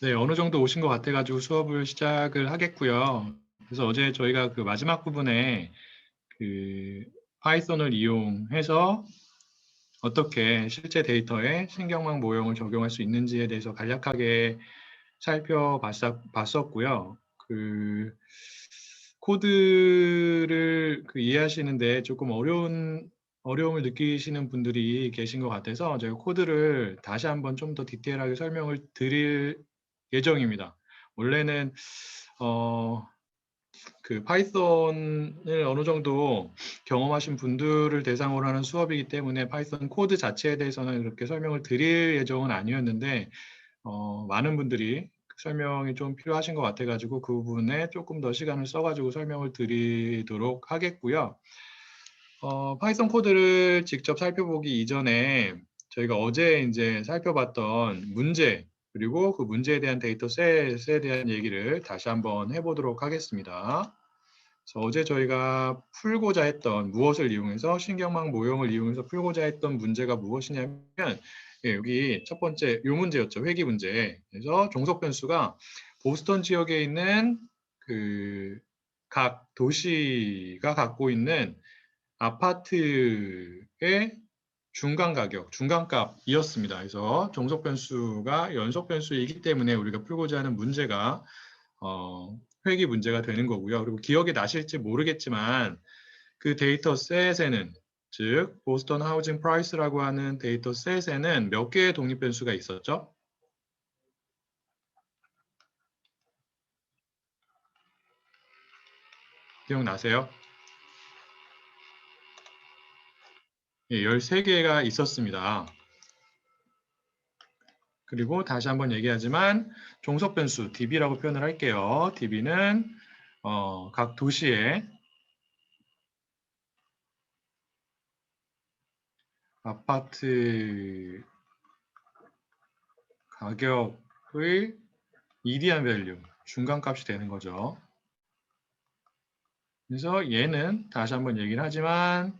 네, 어느 정도 오신 것 같아가지고 수업을 시작을 하겠고요. 그래서 어제 저희가 그 마지막 부분에 그 파이썬을 이용해서 어떻게 실제 데이터에 신경망 모형을 적용할 수 있는지에 대해서 간략하게 살펴봤었고요. 그 코드를 이해하시는데 조금 어려움을 느끼시는 분들이 계신 것 같아서 제가 코드를 다시 한번 좀 더 디테일하게 설명을 드릴 예정입니다. 원래는 그 파이썬을 어느 정도 경험하신 분들을 대상으로 하는 수업이기 때문에 파이썬 코드 자체에 대해서는 그렇게 설명을 드릴 예정은 아니었는데 많은 분들이 설명이 좀 필요하신 것 같아가지고 그 부분에 조금 더 시간을 써가지고 설명을 드리도록 하겠고요. 파이썬 코드를 직접 살펴보기 이전에 저희가 어제 이제 살펴봤던 문제 그리고 그 문제에 대한 데이터셋에 대한 얘기를 다시 한번 해보도록 하겠습니다. 그래서 어제 저희가 풀고자 했던 무엇을 이용해서 신경망 모형을 이용해서 풀고자 했던 문제가 무엇이냐면 예, 여기 첫 번째 요 문제였죠. 회귀 문제. 그래서 종속 변수가 보스턴 지역에 있는 그 각 도시가 갖고 있는 아파트의 중간 가격, 중간값이었습니다. 그래서 종속 변수가 연속 변수이기 때문에 우리가 풀고자 하는 문제가 회귀 문제가 되는 거고요. 그리고 기억이 나실지 모르겠지만 그 데이터셋에는 즉 보스턴 하우징 프라이스라고 하는 데이터셋에는 몇 개의 독립 변수가 있었죠? 기억나세요? 예, 13개가 있었습니다. 그리고 다시 한번 얘기하지만 종속 변수 db라고 표현을 할게요. db는 각 도시의 아파트 가격의 median value, 중간값이 되는 거죠. 그래서 얘는 다시 한번 얘기를 하지만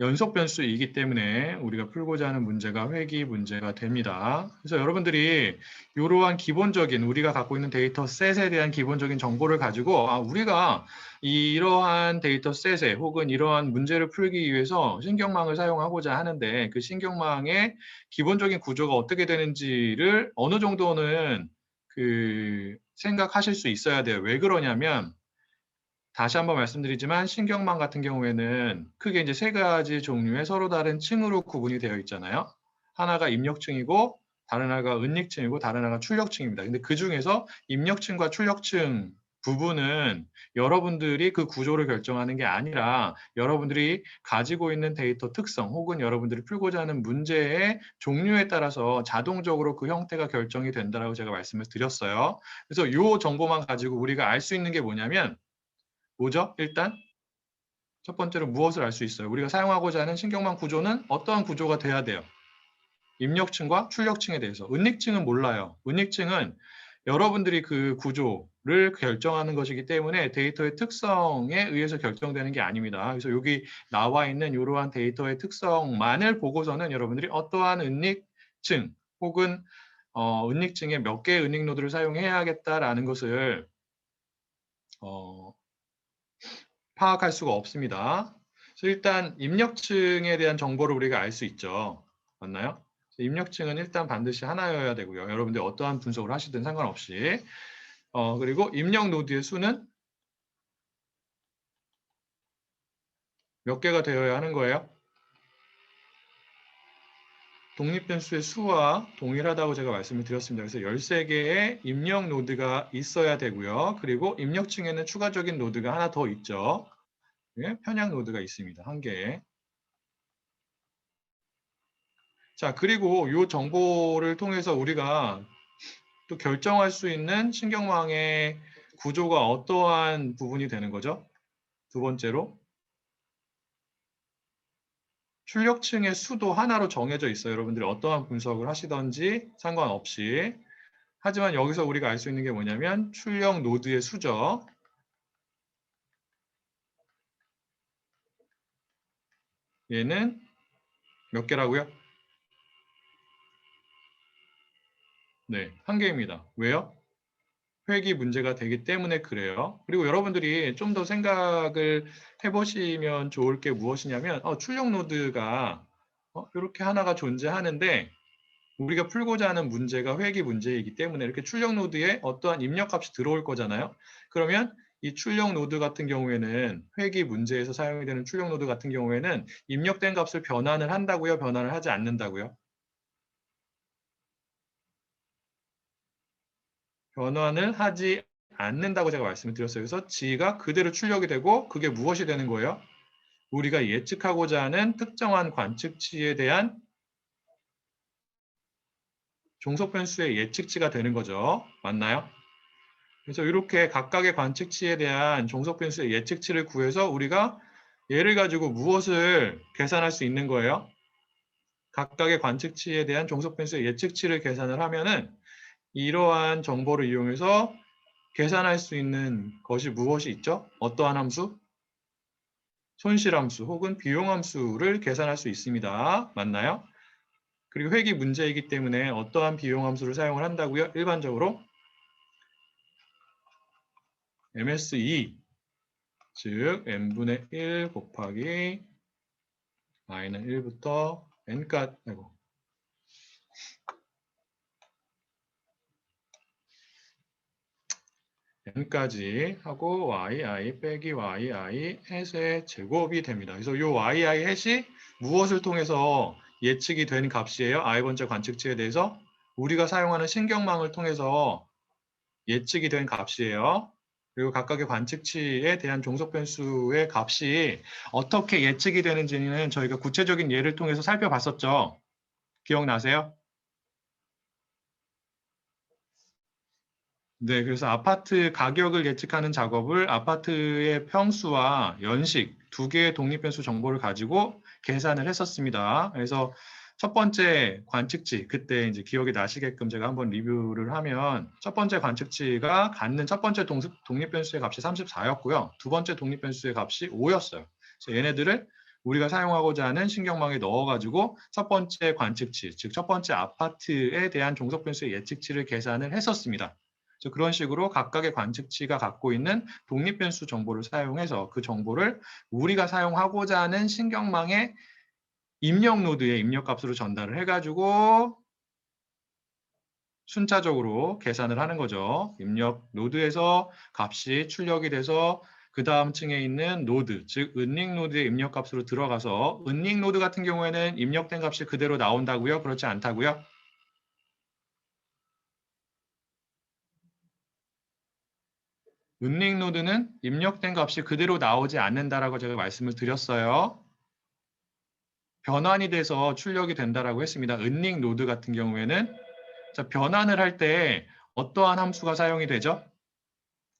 연속 변수이기 때문에 우리가 풀고자 하는 문제가 회귀 문제가 됩니다. 그래서 여러분들이 이러한 기본적인 우리가 갖고 있는 데이터셋에 대한 기본적인 정보를 가지고 우리가 이러한 데이터셋에 혹은 이러한 문제를 풀기 위해서 신경망을 사용하고자 하는데 그 신경망의 기본적인 구조가 어떻게 되는지를 어느 정도는 생각하실 수 있어야 돼요. 왜 그러냐면 다시 한번 말씀드리지만 신경망 같은 경우에는 크게 이제 세 가지 종류의 서로 다른 층으로 구분이 되어 있잖아요. 하나가 입력층이고 다른 하나가 은닉층이고 다른 하나가 출력층입니다. 근데 그 중에서 입력층과 출력층 부분은 여러분들이 그 구조를 결정하는 게 아니라 여러분들이 가지고 있는 데이터 특성 혹은 여러분들이 풀고자 하는 문제의 종류에 따라서 자동적으로 그 형태가 결정이 된다고 제가 말씀을 드렸어요. 그래서 이 정보만 가지고 우리가 알 수 있는 게 뭐죠? 일단 첫 번째로 무엇을 알 수 있어요? 우리가 사용하고자 하는 신경망 구조는 어떠한 구조가 돼야 돼요? 입력층과 출력층에 대해서. 은닉층은 몰라요. 은닉층은 여러분들이 그 구조를 결정하는 것이기 때문에 데이터의 특성에 의해서 결정되는 게 아닙니다. 그래서 여기 나와 있는 이러한 데이터의 특성만을 보고서는 여러분들이 어떠한 은닉층 혹은 은닉층에 몇 개의 은닉 노드를 사용해야겠다라는 것을 파악할 수가 없습니다. 그래서 일단 입력층에 대한 정보를 우리가 알 수 있죠. 맞나요? 입력층은 일단 반드시 하나여야 되고요. 여러분들 어떠한 분석을 하시든 상관없이. 그리고 입력 노드의 수는 몇 개가 되어야 하는 거예요? 독립변수의 수와 동일하다고 제가 말씀을 드렸습니다. 그래서 13개의 입력 노드가 있어야 되고요. 그리고 입력층에는 추가적인 노드가 하나 더 있죠. 편향 노드가 있습니다. 한 개. 자, 그리고 이 정보를 통해서 우리가 또 결정할 수 있는 신경망의 구조가 어떠한 부분이 되는 거죠? 두 번째로 출력층의 수도 하나로 정해져 있어요. 여러분들이 어떠한 분석을 하시든지 상관없이. 하지만 여기서 우리가 알 수 있는 게 뭐냐면 출력 노드의 수죠. 얘는 몇 개라고요? 네, 한 개입니다. 왜요? 회귀 문제가 되기 때문에 그래요. 그리고 여러분들이 좀 더 생각을 해보시면 좋을 게 무엇이냐면 출력 노드가 이렇게 하나가 존재하는데 우리가 풀고자 하는 문제가 회귀 문제이기 때문에 이렇게 출력 노드에 어떠한 입력값이 들어올 거잖아요. 그러면 이 출력 노드 같은 경우에는 회귀 문제에서 사용이 되는 출력 노드 같은 경우에는 입력된 값을 변환을 한다고요? 변환을 하지 않는다고요? 변환을 하지 않는다고 제가 말씀을 드렸어요. 그래서 G가 그대로 출력이 되고 그게 무엇이 되는 거예요? 우리가 예측하고자 하는 특정한 관측치에 대한 종속 변수의 예측치가 되는 거죠. 맞나요? 그래서 이렇게 각각의 관측치에 대한 종속 변수의 예측치를 구해서 우리가 얘를 가지고 무엇을 계산할 수 있는 거예요? 각각의 관측치에 대한 종속 변수의 예측치를 계산을 하면은 이러한 정보를 이용해서 계산할 수 있는 것이 무엇이 있죠? 어떠한 함수? 손실함수 혹은 비용함수를 계산할 수 있습니다. 맞나요? 그리고 회귀 문제이기 때문에 어떠한 비용함수를 사용을 한다고요? 일반적으로 MSE, 즉 n분의 1 곱하기 y는 1부터 n까지, n까지 하고 yi 빼기 yi 햇의 제곱이 됩니다. 그래서 이 yi 햇이 무엇을 통해서 예측이 된 값이에요? i번째 관측치에 대해서 우리가 사용하는 신경망을 통해서 예측이 된 값이에요. 그리고 각각의 관측치에 대한 종속 변수의 값이 어떻게 예측이 되는지는 저희가 구체적인 예를 통해서 살펴봤었죠. 기억나세요? 네, 그래서 아파트 가격을 예측하는 작업을 아파트의 평수와 연식 두 개의 독립변수 정보를 가지고 계산을 했었습니다. 그래서 첫 번째 관측치, 그때 이제 기억이 나시게끔 제가 한번 리뷰를 하면 첫 번째 관측치가 갖는 첫 번째 독립변수의 값이 34였고요. 두 번째 독립변수의 값이 5였어요. 그래서 얘네들을 우리가 사용하고자 하는 신경망에 넣어가지고 첫 번째 관측치, 즉 첫 번째 아파트에 대한 종속변수의 예측치를 계산을 했었습니다. 그런 식으로 각각의 관측치가 갖고 있는 독립변수 정보를 사용해서 그 정보를 우리가 사용하고자 하는 신경망의 입력 노드에 입력값으로 전달을 해가지고 순차적으로 계산을 하는 거죠. 입력 노드에서 값이 출력이 돼서 그 다음 층에 있는 노드, 즉 은닉 노드의 입력값으로 들어가서 은닉 노드 같은 경우에는 입력된 값이 그대로 나온다고요? 그렇지 않다고요? 은닉 노드는 입력된 값이 그대로 나오지 않는다라고 제가 말씀을 드렸어요. 변환이 돼서 출력이 된다라고 했습니다. 은닉 노드 같은 경우에는 자, 변환을 할 때 어떠한 함수가 사용이 되죠?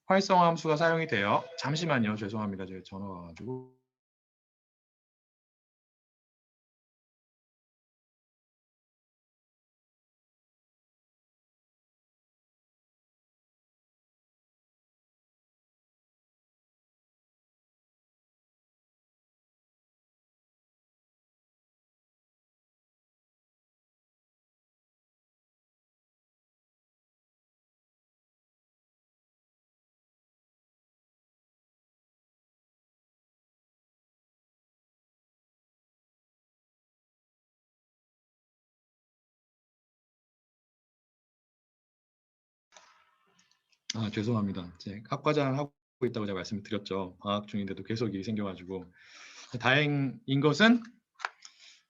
활성화 함수가 사용이 돼요. 잠시만요. 죄송합니다. 제가 전화가 와가지고. 죄송합니다. 제 학과장 하고 있다고 제가 말씀을 드렸죠. 방학 중인데도 계속 일이 생겨가지고 다행인 것은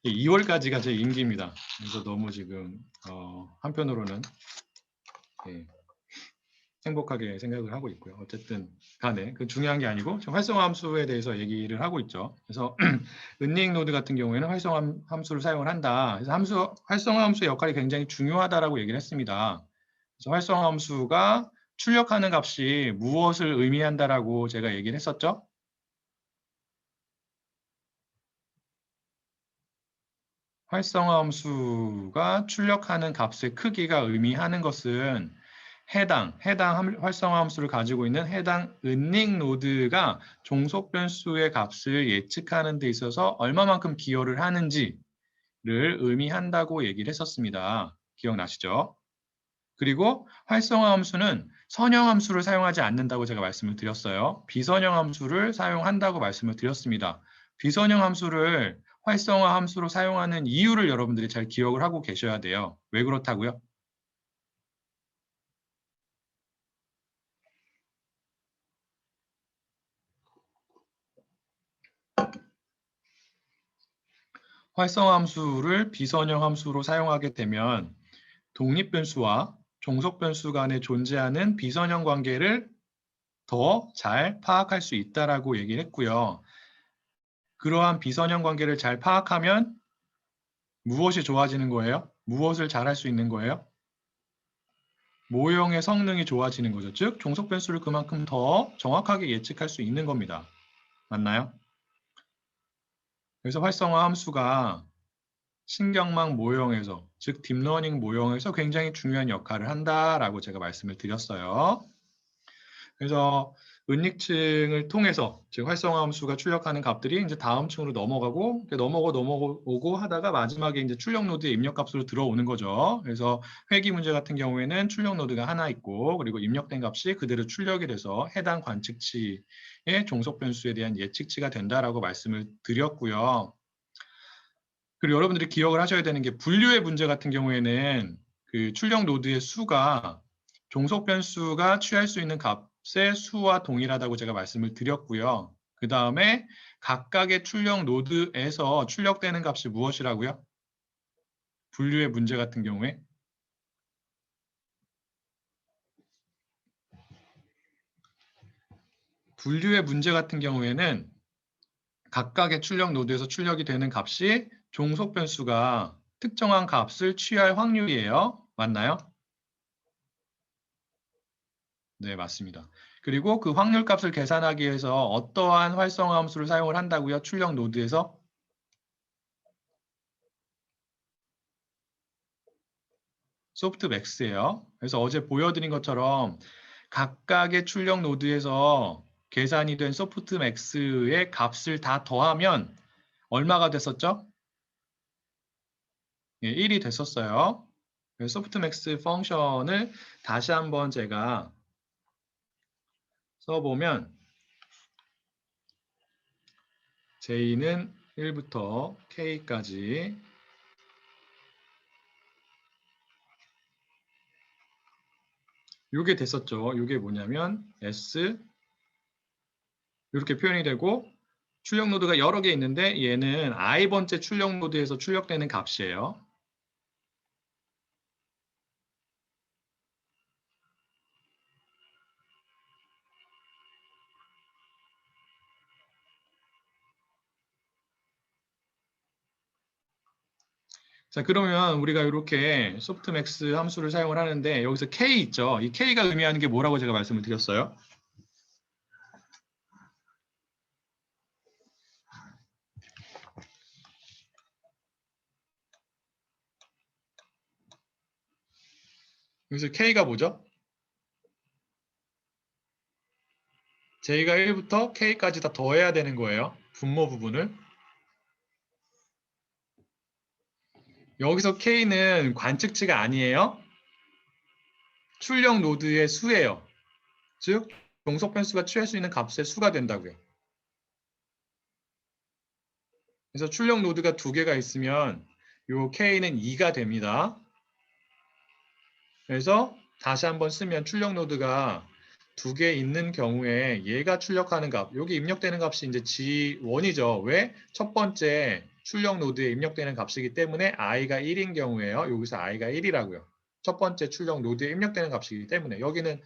2월까지가 제 임기입니다. 그래서 너무 지금 한편으로는 예, 행복하게 생각을 하고 있고요. 어쨌든 간에 그 중요한 게 아니고 지금 활성화 함수에 대해서 얘기를 하고 있죠. 그래서 은닉 노드 같은 경우에는 활성화 함수를 사용을 한다. 그래서 활성화 함수의 역할이 굉장히 중요하다라고 얘기를 했습니다. 그래서 활성화 함수가 출력하는 값이 무엇을 의미한다라고 제가 얘기를 했었죠. 활성화 함수가 출력하는 값의 크기가 의미하는 것은 해당 활성화 함수를 가지고 있는 해당 은닉 노드가 종속 변수의 값을 예측하는 데 있어서 얼마만큼 기여를 하는지를 의미한다고 얘기를 했었습니다. 기억나시죠? 그리고 활성화 함수는 선형 함수를 사용하지 않는다고 제가 말씀을 드렸어요. 비선형 함수를 사용한다고 말씀을 드렸습니다. 비선형 함수를 활성화 함수로 사용하는 이유를 여러분들이 잘 기억을 하고 계셔야 돼요. 왜 그렇다고요? 활성화 함수를 비선형 함수로 사용하게 되면 독립변수와 종속변수 간에 존재하는 비선형 관계를 더 잘 파악할 수 있다라고 얘기를 했고요. 그러한 비선형 관계를 잘 파악하면 무엇이 좋아지는 거예요? 무엇을 잘 할 수 있는 거예요? 모형의 성능이 좋아지는 거죠. 즉, 종속 변수를 그만큼 더 정확하게 예측할 수 있는 겁니다. 맞나요? 그래서 활성화 함수가 신경망 모형에서, 즉 딥러닝 모형에서 굉장히 중요한 역할을 한다라고 제가 말씀을 드렸어요. 그래서 은닉층을 통해서 즉 활성화 함수가 출력하는 값들이 이제 다음 층으로 넘어가고 넘어오고 하다가 마지막에 이제 출력 노드의 입력 값으로 들어오는 거죠. 그래서 회귀 문제 같은 경우에는 출력 노드가 하나 있고 그리고 입력된 값이 그대로 출력이 돼서 해당 관측치의 종속 변수에 대한 예측치가 된다라고 말씀을 드렸고요. 그리고 여러분들이 기억을 하셔야 되는 게 분류의 문제 같은 경우에는 그 출력 노드의 수가 종속 변수가 취할 수 있는 값의 수와 동일하다고 제가 말씀을 드렸고요. 그 다음에 각각의 출력 노드에서 출력되는 값이 무엇이라고요? 분류의 문제 같은 경우에 분류의 문제 같은 경우에는 각각의 출력 노드에서 출력이 되는 값이 종속 변수가 특정한 값을 취할 확률이에요. 맞나요? 네, 맞습니다. 그리고 그 확률 값을 계산하기 위해서 어떠한 활성화 함수를 사용을 한다고요? 출력 노드에서? 소프트맥스예요. 그래서 어제 보여드린 것처럼 각각의 출력 노드에서 계산이 된 소프트맥스의 값을 다 더하면 얼마가 됐었죠? 예, 1이 됐었어요. 소프트맥스 펑션을 다시 한번 제가 써보면 J는 1부터 K까지 이게 됐었죠. 이게 뭐냐면 S 이렇게 표현이 되고 출력 노드가 여러 개 있는데 얘는 i번째 출력 노드에서 출력되는 값이에요. 자, 그러면 우리가 이렇게 소프트맥스 함수를 사용을 하는데 여기서 K 있죠. 이 K가 의미하는 게 뭐라고 제가 말씀을 드렸어요? 여기서 K가 뭐죠? J가 1부터 K까지 다 더해야 되는 거예요. 분모 부분을. 여기서 K는 관측치가 아니에요. 출력 노드의 수예요. 즉, 종속 변수가 취할 수 있는 값의 수가 된다고요. 그래서 출력 노드가 두 개가 있으면 요 K는 2가 됩니다. 그래서 다시 한번 쓰면 출력 노드가 두 개 있는 경우에 얘가 출력하는 값, 여기 입력되는 값이 이제 G1이죠. 왜? 첫 번째 출력 노드에 입력되는 값이기 때문에 i가 1인 경우에요. 여기서 i가 1이라고요. 첫 번째 출력 노드에 입력되는 값이기 때문에 여기는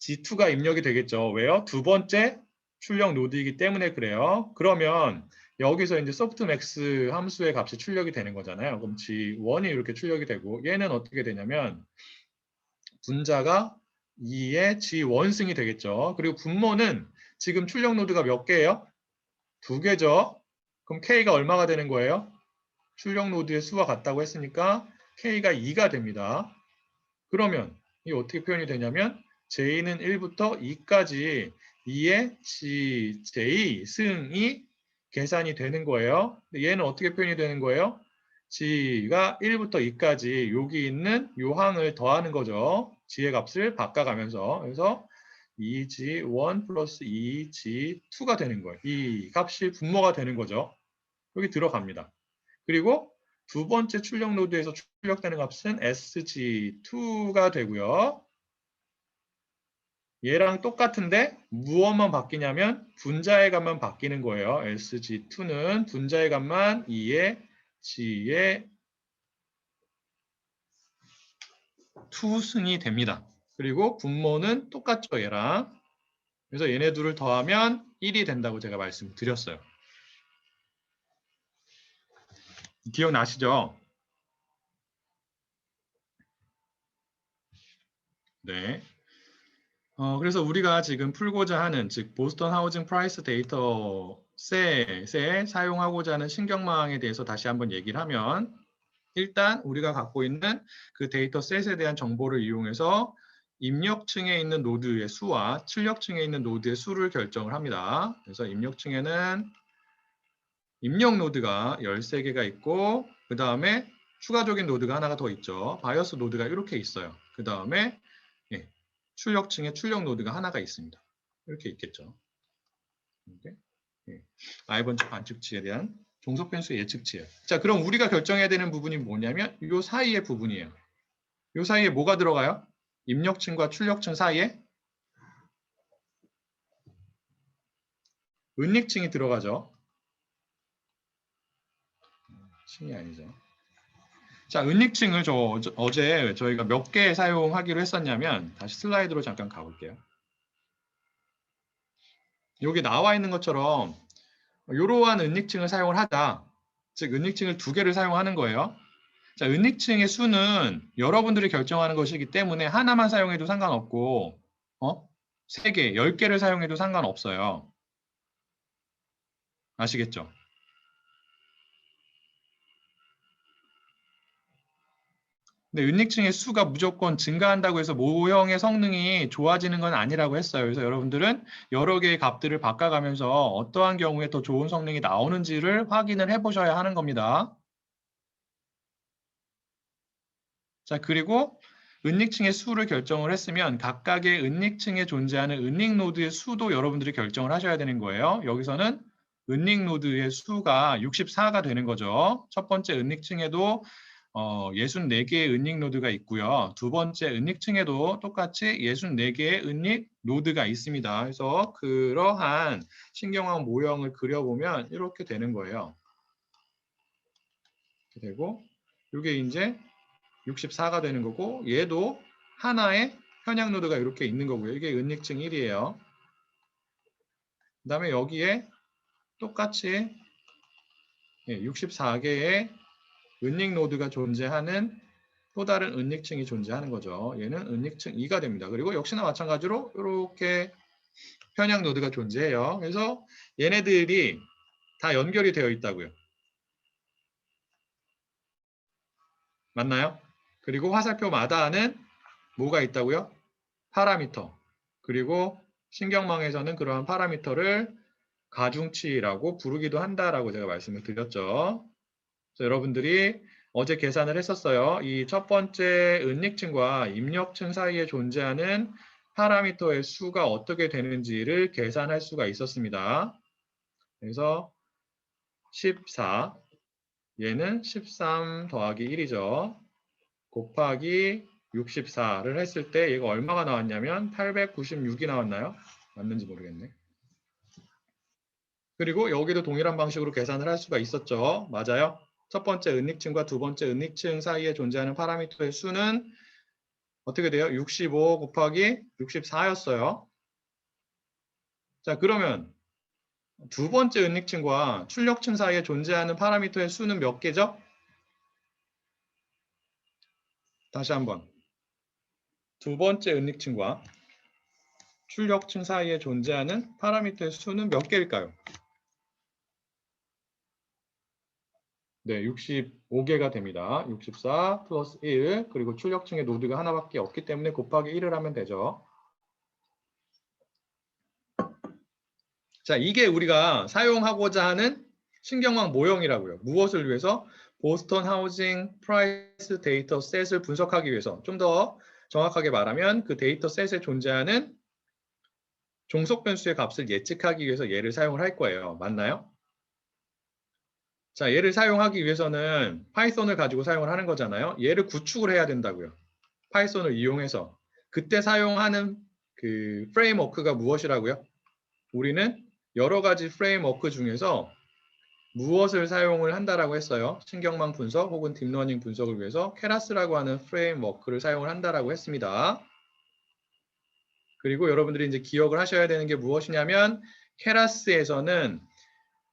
G2가 입력이 되겠죠. 왜요? 두 번째 출력 노드이기 때문에 그래요. 그러면 여기서 이제 소프트맥스 함수의 값이 출력이 되는 거잖아요. 그럼 G1이 이렇게 출력이 되고 얘는 어떻게 되냐면 분자가 2의 G1승이 되겠죠. 그리고 분모는 지금 출력 노드가 몇 개예요? 두 개죠. 그럼 K가 얼마가 되는 거예요? 출력 노드의 수와 같다고 했으니까 K가 2가 됩니다. 그러면 이게 어떻게 표현이 되냐면 J는 1부터 2까지 2의 J 승이 계산이 되는 거예요. 얘는 어떻게 표현이 되는 거예요? G가 1부터 2까지 여기 있는 요 항을 더하는 거죠. G의 값을 바꿔가면서. 그래서 2G1 플러스 2G2가 되는 거예요. 이 값이 분모가 되는 거죠. 여기 들어갑니다. 그리고 두 번째 출력 노드에서 출력되는 값은 SG2가 되고요. 얘랑 똑같은데 무엇만 바뀌냐면 분자의 값만 바뀌는 거예요. SG2는 분자의 값만 2의 G의 2승이 됩니다. 그리고 분모는 똑같죠, 얘랑. 그래서 얘네 둘을 더하면 1이 된다고 제가 말씀드렸어요. 기억나시죠? 네. 그래서 우리가 지금 풀고자 하는, 즉 보스턴 하우징 프라이스 데이터 셋에 사용하고자 하는 신경망에 대해서 다시 한번 얘기를 하면, 일단 우리가 갖고 있는 그 데이터 셋에 대한 정보를 이용해서 입력층에 있는 노드의 수와 출력층에 있는 노드의 수를 결정을 합니다. 그래서 입력층에는 입력 노드가 13개가 있고, 그 다음에 추가적인 노드가 하나가 더 있죠. 바이어스 노드가 이렇게 있어요. 그 다음에 출력층에 출력 노드가 하나가 있습니다. 이렇게 있겠죠. 이렇게. I번째 관측치에 대한 종속 변수의 예측치예요. 자, 그럼 우리가 결정해야 되는 부분이 뭐냐면 이 사이의 부분이에요. 이 사이에 뭐가 들어가요? 입력층과 출력층 사이에 은닉층이 들어가죠. 층이 아니죠. 자, 은닉층을 어제 저희가 몇 개 사용하기로 했었냐면, 다시 슬라이드로 잠깐 가볼게요. 여기 나와 있는 것처럼 이러한 은닉층을 사용을 하자. 즉 은닉층을 2개를 사용하는 거예요. 자, 은닉층의 수는 여러분들이 결정하는 것이기 때문에 하나만 사용해도 상관없고 3개, 10개를 사용해도 상관없어요. 아시겠죠? 근데 은닉층의 수가 무조건 증가한다고 해서 모형의 성능이 좋아지는 건 아니라고 했어요. 그래서 여러분들은 여러 개의 값들을 바꿔가면서 어떠한 경우에 더 좋은 성능이 나오는지를 확인을 해보셔야 하는 겁니다. 자, 그리고 은닉층의 수를 결정을 했으면 각각의 은닉층에 존재하는 은닉 노드의 수도 여러분들이 결정을 하셔야 되는 거예요. 여기서는 은닉 노드의 수가 64가 되는 거죠. 첫 번째 은닉층에도 64개의 은닉 노드가 있고요. 두 번째 은닉층에도 똑같이 64개의 은닉 노드가 있습니다. 그래서 그러한 신경망 모형을 그려보면 이렇게 되는 거예요. 이렇게 되고 이게 이제 64가 되는 거고 얘도 하나의 현양 노드가 이렇게 있는 거고요. 이게 은닉층 1이에요. 그 다음에 여기에 똑같이 64개의 은닉 노드가 존재하는 또 다른 은닉층이 존재하는 거죠. 얘는 은닉층 2가 됩니다. 그리고 역시나 마찬가지로 이렇게 현양 노드가 존재해요. 그래서 얘네들이 다 연결이 되어 있다고요. 맞나요? 그리고 화살표마다는 뭐가 있다고요? 파라미터. 그리고 신경망에서는 그러한 파라미터를 가중치라고 부르기도 한다라고 제가 말씀을 드렸죠. 그래서 여러분들이 어제 계산을 했었어요. 이 첫 번째 은닉층과 입력층 사이에 존재하는 파라미터의 수가 어떻게 되는지를 계산할 수가 있었습니다. 그래서 14, 얘는 13 더하기 1이죠. 곱하기 64를 했을 때 얘가 얼마가 나왔냐면 896이 나왔나요? 맞는지 모르겠네. 그리고 여기도 동일한 방식으로 계산을 할 수가 있었죠. 맞아요. 첫 번째 은닉층과 두 번째 은닉층 사이에 존재하는 파라미터의 수는 어떻게 돼요? 65 곱하기 64였어요. 자, 그러면 두 번째 은닉층과 출력층 사이에 존재하는 파라미터의 수는 몇 개죠? 다시 한번. 두 번째 은닉층과 출력층 사이에 존재하는 파라미터의 수는 몇 개일까요? 네, 65개가 됩니다. 64 플러스 1 그리고 출력층의 노드가 하나밖에 없기 때문에 곱하기 1을 하면 되죠. 자, 이게 우리가 사용하고자 하는 신경망 모형이라고요. 무엇을 위해서? 보스턴 하우징 프라이스 데이터 셋을 분석하기 위해서 좀 더 정확하게 말하면 그 데이터 셋에 존재하는 종속 변수의 값을 예측하기 위해서 얘를 사용을 할 거예요. 맞나요? 자, 얘를 사용하기 위해서는 파이썬을 가지고 사용을 하는 거잖아요. 얘를 구축을 해야 된다고요. 파이썬을 이용해서. 그때 사용하는 그 프레임워크가 무엇이라고요? 우리는 여러 가지 프레임워크 중에서 무엇을 사용을 한다라고 했어요? 신경망 분석 혹은 딥러닝 분석을 위해서 케라스라고 하는 프레임워크를 사용을 한다라고 했습니다. 그리고 여러분들이 이제 기억을 하셔야 되는 게 무엇이냐면 케라스에서는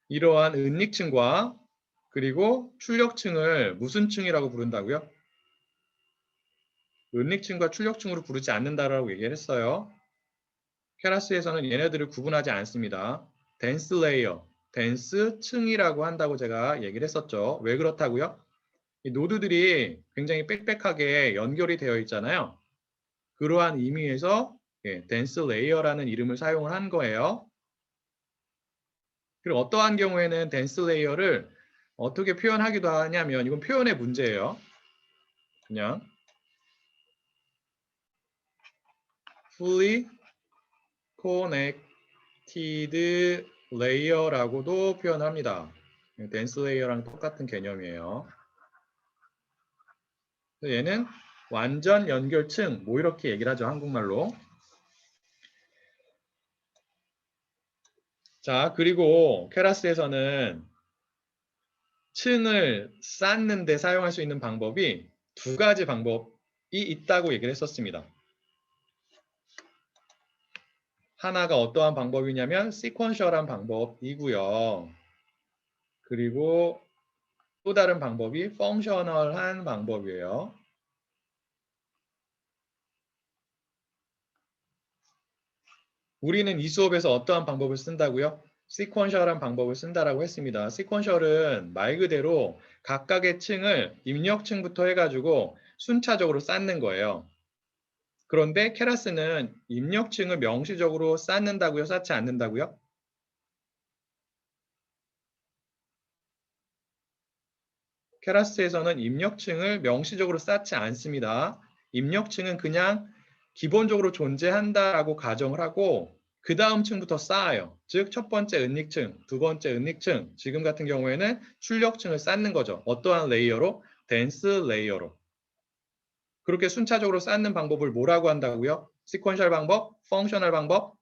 이러한 은닉층과 그리고 출력층을 무슨 층이라고 부른다고요? 은닉층과 출력층으로 부르지 않는다라고 얘기를 했어요. 케라스에서는 얘네들을 구분하지 않습니다. 덴스 레이어, 덴스 층이라고 한다고 제가 얘기를 했었죠. 왜 그렇다고요? 이 노드들이 굉장히 빽빽하게 연결이 되어 있잖아요. 그러한 의미에서 덴스 레이어라는 이름을 사용을 한 거예요. 그리고 어떠한 경우에는 덴스 레이어를 어떻게 표현하기도 하냐면 이건 표현의 문제예요. 그냥 fully connected layer라고도 표현합니다. 덴스 레이어랑 똑같은 개념이에요. 얘는 완전 연결층 뭐 이렇게 얘기를 하죠. 한국말로. 자, 그리고 케라스에서는 층을 쌓는 데 사용할 수 있는 방법이 두 가지 방법이 있다고 얘기를 했었습니다. 하나가 어떠한 방법이냐면 시퀀셜한 방법이고요. 그리고 또 다른 방법이 펑셔널한 방법이에요. 우리는 이 수업에서 어떠한 방법을 쓴다고요? 시퀀셜한 방법을 쓴다라고 했습니다. 시퀀셜은 말 그대로 각각의 층을 입력층부터 해가지고 순차적으로 쌓는 거예요. 그런데 케라스는 입력층을 명시적으로 쌓는다고요? 쌓지 않는다고요? 케라스에서는 입력층을 명시적으로 쌓지 않습니다. 입력층은 그냥 기본적으로 존재한다라고 가정을 하고 그 다음 층부터 쌓아요. 즉 첫 번째 은닉층, 두 번째 은닉층, 지금 같은 경우에는 출력층을 쌓는 거죠. 어떠한 레이어로? 덴스 레이어로. 그렇게 순차적으로 쌓는 방법을 뭐라고 한다고요? 시퀀셜 방법? 펑셔널 방법?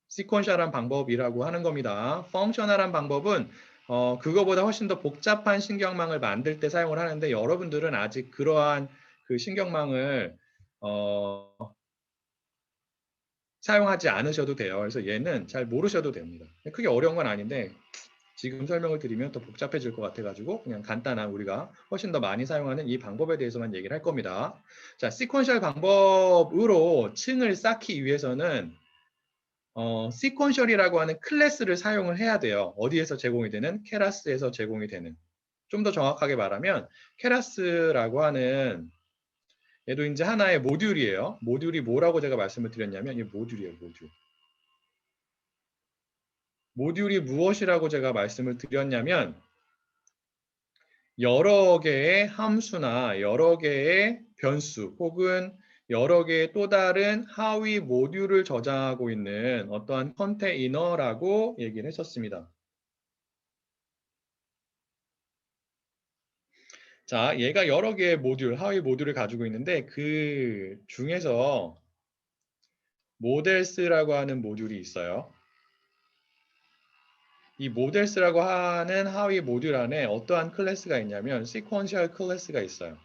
시퀀셜한 방법이라고 하는 겁니다. 펑셔널한 방법은 그거보다 훨씬 더 복잡한 신경망을 만들 때 사용을 하는데 여러분들은 아직 그러한 그 신경망을 사용하지 않으셔도 돼요. 그래서 얘는 잘 모르셔도 됩니다. 크게 어려운 건 아닌데 지금 설명을 드리면 더 복잡해질 것 같아가지고 그냥 간단한 우리가 훨씬 더 많이 사용하는 이 방법에 대해서만 얘기를 할 겁니다. 자, 시퀀셜 방법으로 층을 쌓기 위해서는 시퀀셜이라고 하는 클래스를 사용을 해야 돼요. 어디에서 제공이 되는? 케라스에서 제공이 되는. 좀 더 정확하게 말하면 케라스라고 하는 얘도 이제 하나의 모듈이에요. 모듈이 뭐라고 제가 말씀을 드렸냐면 이 모듈이에요. 모듈. 모듈이 무엇이라고 제가 말씀을 드렸냐면 여러 개의 함수나 여러 개의 변수 혹은 여러 개의 또 다른 하위 모듈을 저장하고 있는 어떠한 컨테이너라고 얘기를 했었습니다. 자, 얘가 여러 개의 모듈, 하위 모듈을 가지고 있는데 그 중에서 모델스라고 하는 모듈이 있어요. 이 모델스라고 하는 하위 모듈 안에 어떠한 클래스가 있냐면 시퀀셜 클래스가 있어요.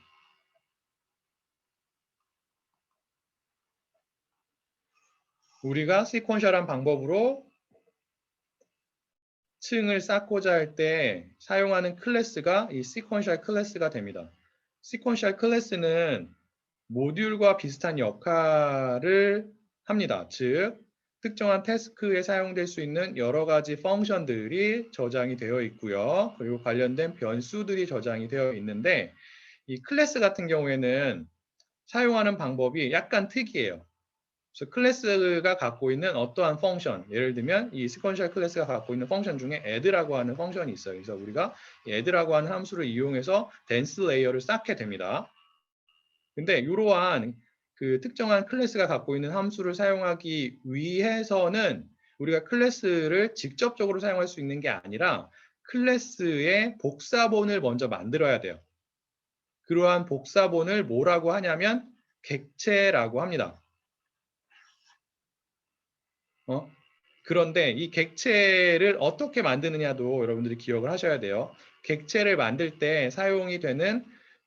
우리가 시퀀셜한 방법으로 층을 쌓고자 할 때 사용하는 클래스가 이 시퀀셜 클래스가 됩니다. 시퀀셜 클래스는 모듈과 비슷한 역할을 합니다. 즉, 특정한 태스크에 사용될 수 있는 여러 가지 펑션들이 저장이 되어 있고요. 그리고 관련된 변수들이 저장이 되어 있는데 이 클래스 같은 경우에는 사용하는 방법이 약간 특이해요. 그래서 클래스가 갖고 있는 어떠한 펑션, 예를 들면 이 sequential 클래스가 갖고 있는 펑션 중에 add라고 하는 펑션이 있어요. 그래서 우리가 이 add라고 하는 함수를 이용해서 dense 레이어를 쌓게 됩니다. 근데 이러한 그 특정한 클래스가 갖고 있는 함수를 사용하기 위해서는 우리가 클래스를 직접적으로 사용할 수 있는 게 아니라 클래스의 복사본을 먼저 만들어야 돼요. 그러한 복사본을 뭐라고 하냐면 객체라고 합니다. 그런데 이 객체를 어떻게 만드느냐도 여러분들이 기억을 하셔야 돼요. 객체를 만들 때 사용이 되는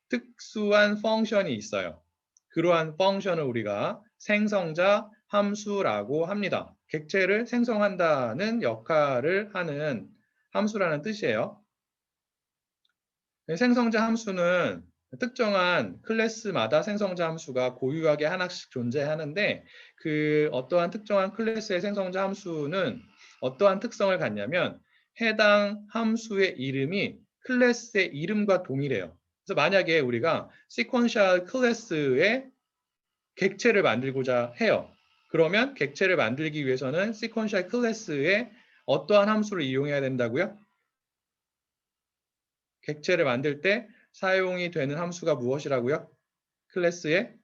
특수한 펑션이 있어요. 그러한 펑션을 우리가 생성자 함수라고 합니다. 객체를 생성한다는 역할을 하는 함수라는 뜻이에요. 생성자 함수는 특정한 클래스마다 생성자 함수가 고유하게 하나씩 존재하는데 그 어떠한 특정한 클래스의 생성자 함수는 어떠한 특성을 갖냐면 해당 함수의 이름이 클래스의 이름과 동일해요. 그래서 만약에 우리가 sequential 클래스의 객체를 만들고자 해요. 그러면 객체를 만들기 위해서는 sequential 클래스의 어떠한 함수를 이용해야 된다고요? 객체를 만들 때 사용이 되는 함수가 무엇이라고요? 클래스의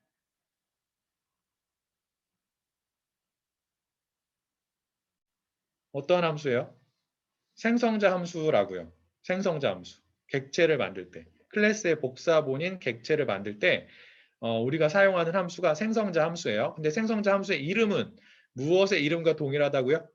어떠한 함수예요? 생성자 함수라고요. 생성자 함수. 객체를 만들 때. 클래스의 복사본인 객체를 만들 때 우리가 사용하는 함수가 생성자 함수예요. 근데 생성자 함수의 이름은 무엇의 이름과 동일하다고요?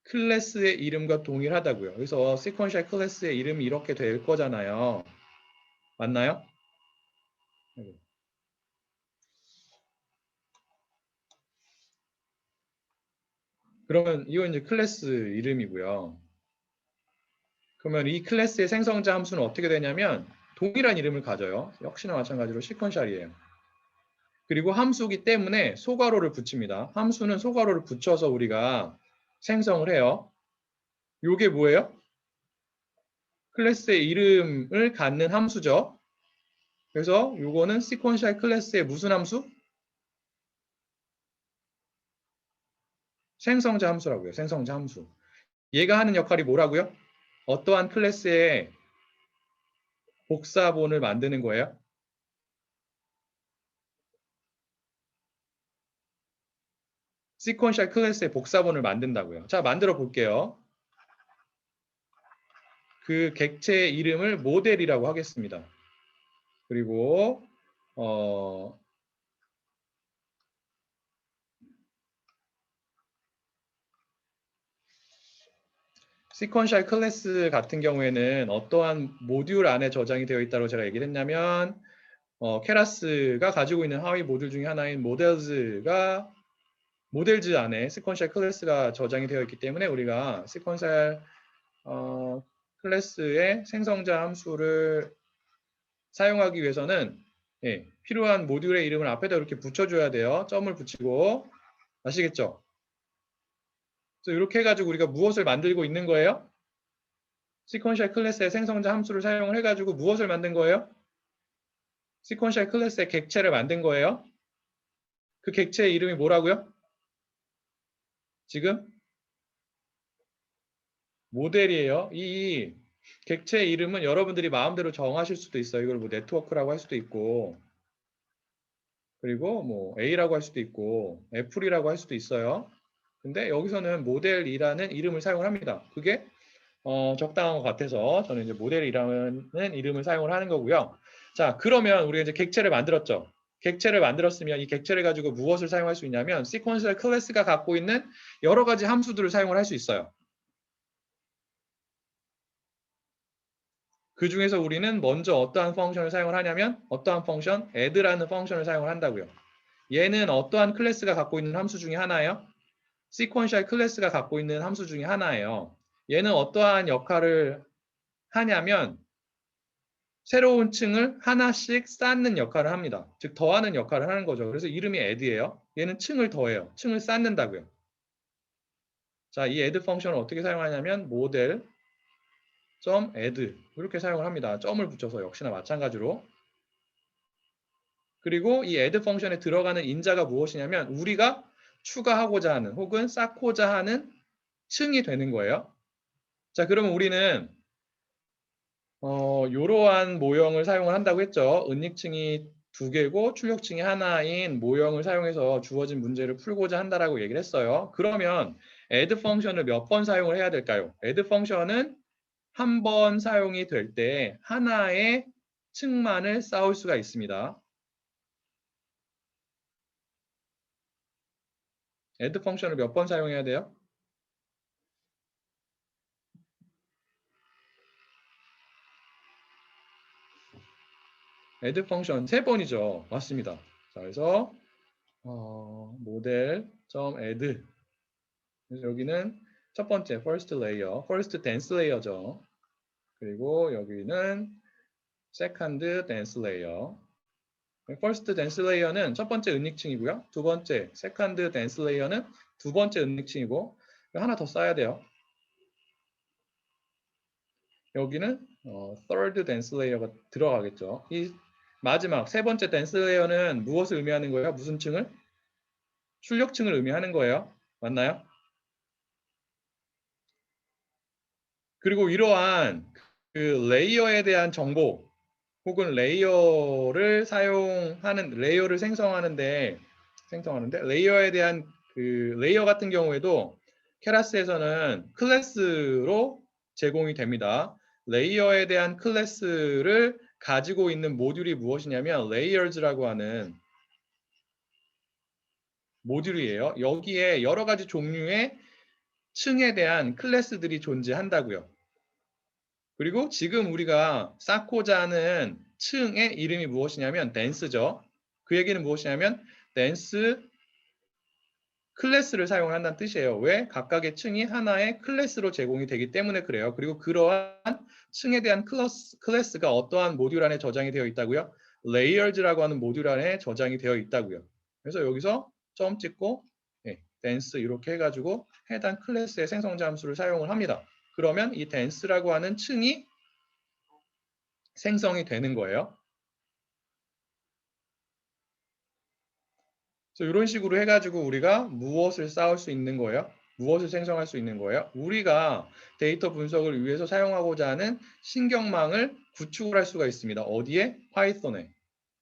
클래스의 이름과 동일하다고요. 그래서 sequential 클래스의 이름이 이렇게 될 거잖아요. 맞나요? 그러면 이건 이제 클래스 이름이고요. 그러면 이 클래스의 생성자 함수는 어떻게 되냐면 동일한 이름을 가져요. 역시나 마찬가지로 시퀀셜이에요. 그리고 함수기 때문에 소괄호를 붙입니다. 함수는 소괄호를 붙여서 우리가 생성을 해요. 이게 뭐예요? 클래스의 이름을 갖는 함수죠. 그래서 이거는 sequential 클래스의 무슨 함수? 생성자 함수라고요. 생성자 함수. 얘가 하는 역할이 뭐라고요? 어떠한 클래스의 복사본을 만드는 거예요? sequential 클래스의 복사본을 만든다고요. 자, 만들어 볼게요. 그 객체의 이름을 모델이라고 하겠습니다. 그리고 sequential 클래스 같은 경우에는 어떠한 모듈 안에 저장이 되어 있다고 제가 얘기를 했냐면 케라스가 가지고 있는 하위 모듈 중에 하나인 모델즈 안에 sequential 클래스가 저장이 되어 있기 때문에 우리가 sequential 클래스의 생성자 함수를 사용하기 위해서는 필요한 모듈의 이름을 앞에다 이렇게 붙여줘야 돼요. 점을 붙이고 아시겠죠? 그래서 이렇게 해가지고 우리가 무엇을 만들고 있는 거예요? 시퀀셜 클래스의 생성자 함수를 사용을 해가지고 무엇을 만든 거예요? 시퀀셜 클래스의 객체를 만든 거예요. 그 객체의 이름이 뭐라고요? 지금 모델이에요. 이 객체의 이름은 여러분들이 마음대로 정하실 수도 있어요. 이걸 뭐 네트워크라고 할 수도 있고 그리고 뭐 A라고 할 수도 있고 F이라고 할 수도 있어요. 근데 여기서는 모델이라는 이름을 사용을 합니다. 그게 적당한 것 같아서 저는 이제 모델이라는 이름을 사용을 하는 거고요. 자, 그러면 우리가 이제 객체를 만들었죠. 객체를 만들었으면 이 객체를 가지고 무엇을 사용할 수 있냐면 sequential 클래스가 갖고 있는 여러 가지 함수들을 사용을 할 수 있어요. 그 중에서 우리는 먼저 어떠한 펑션을 사용을 하냐면 어떠한 펑션? add라는 펑션을 사용을 한다고요. 얘는 어떠한 클래스가 갖고 있는 함수 중에 하나예요? sequential 클래스가 갖고 있는 함수 중에 하나예요. 얘는 어떠한 역할을 하냐면 새로운 층을 하나씩 쌓는 역할을 합니다. 즉 더하는 역할을 하는 거죠. 그래서 이름이 add예요. 얘는 층을 더해요. 층을 쌓는다고요. 자, 이 add 펑션을 어떻게 사용하냐면 model add 이렇게 사용을 합니다. 점을 붙여서 역시나 마찬가지로 그리고 이 add 펑션에 들어가는 인자가 무엇이냐면 우리가 추가하고자 하는 혹은 쌓고자 하는 층이 되는 거예요. 자, 그러면 우리는 이러한 모형을 사용을 한다고 했죠. 은닉층이 두 개고 출력층이 하나인 모형을 사용해서 주어진 문제를 풀고자 한다라고 얘기를 했어요. 그러면 add 펑션을 몇 번 사용을 해야 될까요? add 펑션은 한 번 사용이 될 때 하나의 층만을 쌓을 수가 있습니다. add 펑션을 몇 번 사용해야 돼요? add 펑션 3번이죠. 맞습니다. 자, 그래서 model.add 그래서 여기는 첫 번째 first layer, first dense layer죠. 그리고 여기는 second dense layer. first dense layer는 첫 번째 은닉층이고요. 두 번째 second dense layer는 두 번째 은닉층이고 하나 더 쌓아야 돼요. 여기는 third dense layer가 들어가겠죠. 이 마지막 세 번째 dense layer는 무엇을 의미하는 거예요? 무슨 층을? 출력층을 의미하는 거예요. 맞나요? 그리고 이러한 그 레이어에 대한 정보 혹은 레이어를 사용하는 레이어를 생성하는데 레이어에 대한 그 레이어 같은 경우에도 케라스에서는 클래스로 제공이 됩니다. 레이어에 대한 클래스를 가지고 있는 모듈이 무엇이냐면 레이어즈라고 하는 모듈이에요. 여기에 여러 가지 종류의 층에 대한 클래스들이 존재한다고요. 그리고 지금 우리가 쌓고자 하는 층의 이름이 무엇이냐면 댄스죠. 그 얘기는 무엇이냐면 댄스 클래스를 사용한다는 뜻이에요. 왜? 각각의 층이 하나의 클래스로 제공이 되기 때문에 그래요. 그리고 그러한 층에 대한 클래스가 어떠한 모듈 안에 저장이 되어 있다고요? 레이어즈라고 하는 모듈 안에 저장이 되어 있다고요. 그래서 여기서 점 찍고 댄스 이렇게 해가지고 해당 클래스의 생성 잠수를 사용을 합니다. 그러면 이 댄스라고 하는 층이 생성이 되는 거예요. 그래서 이런 식으로 해가지고 우리가 무엇을 쌓을 수 있는 거예요? 무엇을 생성할 수 있는 거예요? 우리가 데이터 분석을 위해서 사용하고자 하는 신경망을 구축을 할 수가 있습니다. 어디에? 파이썬에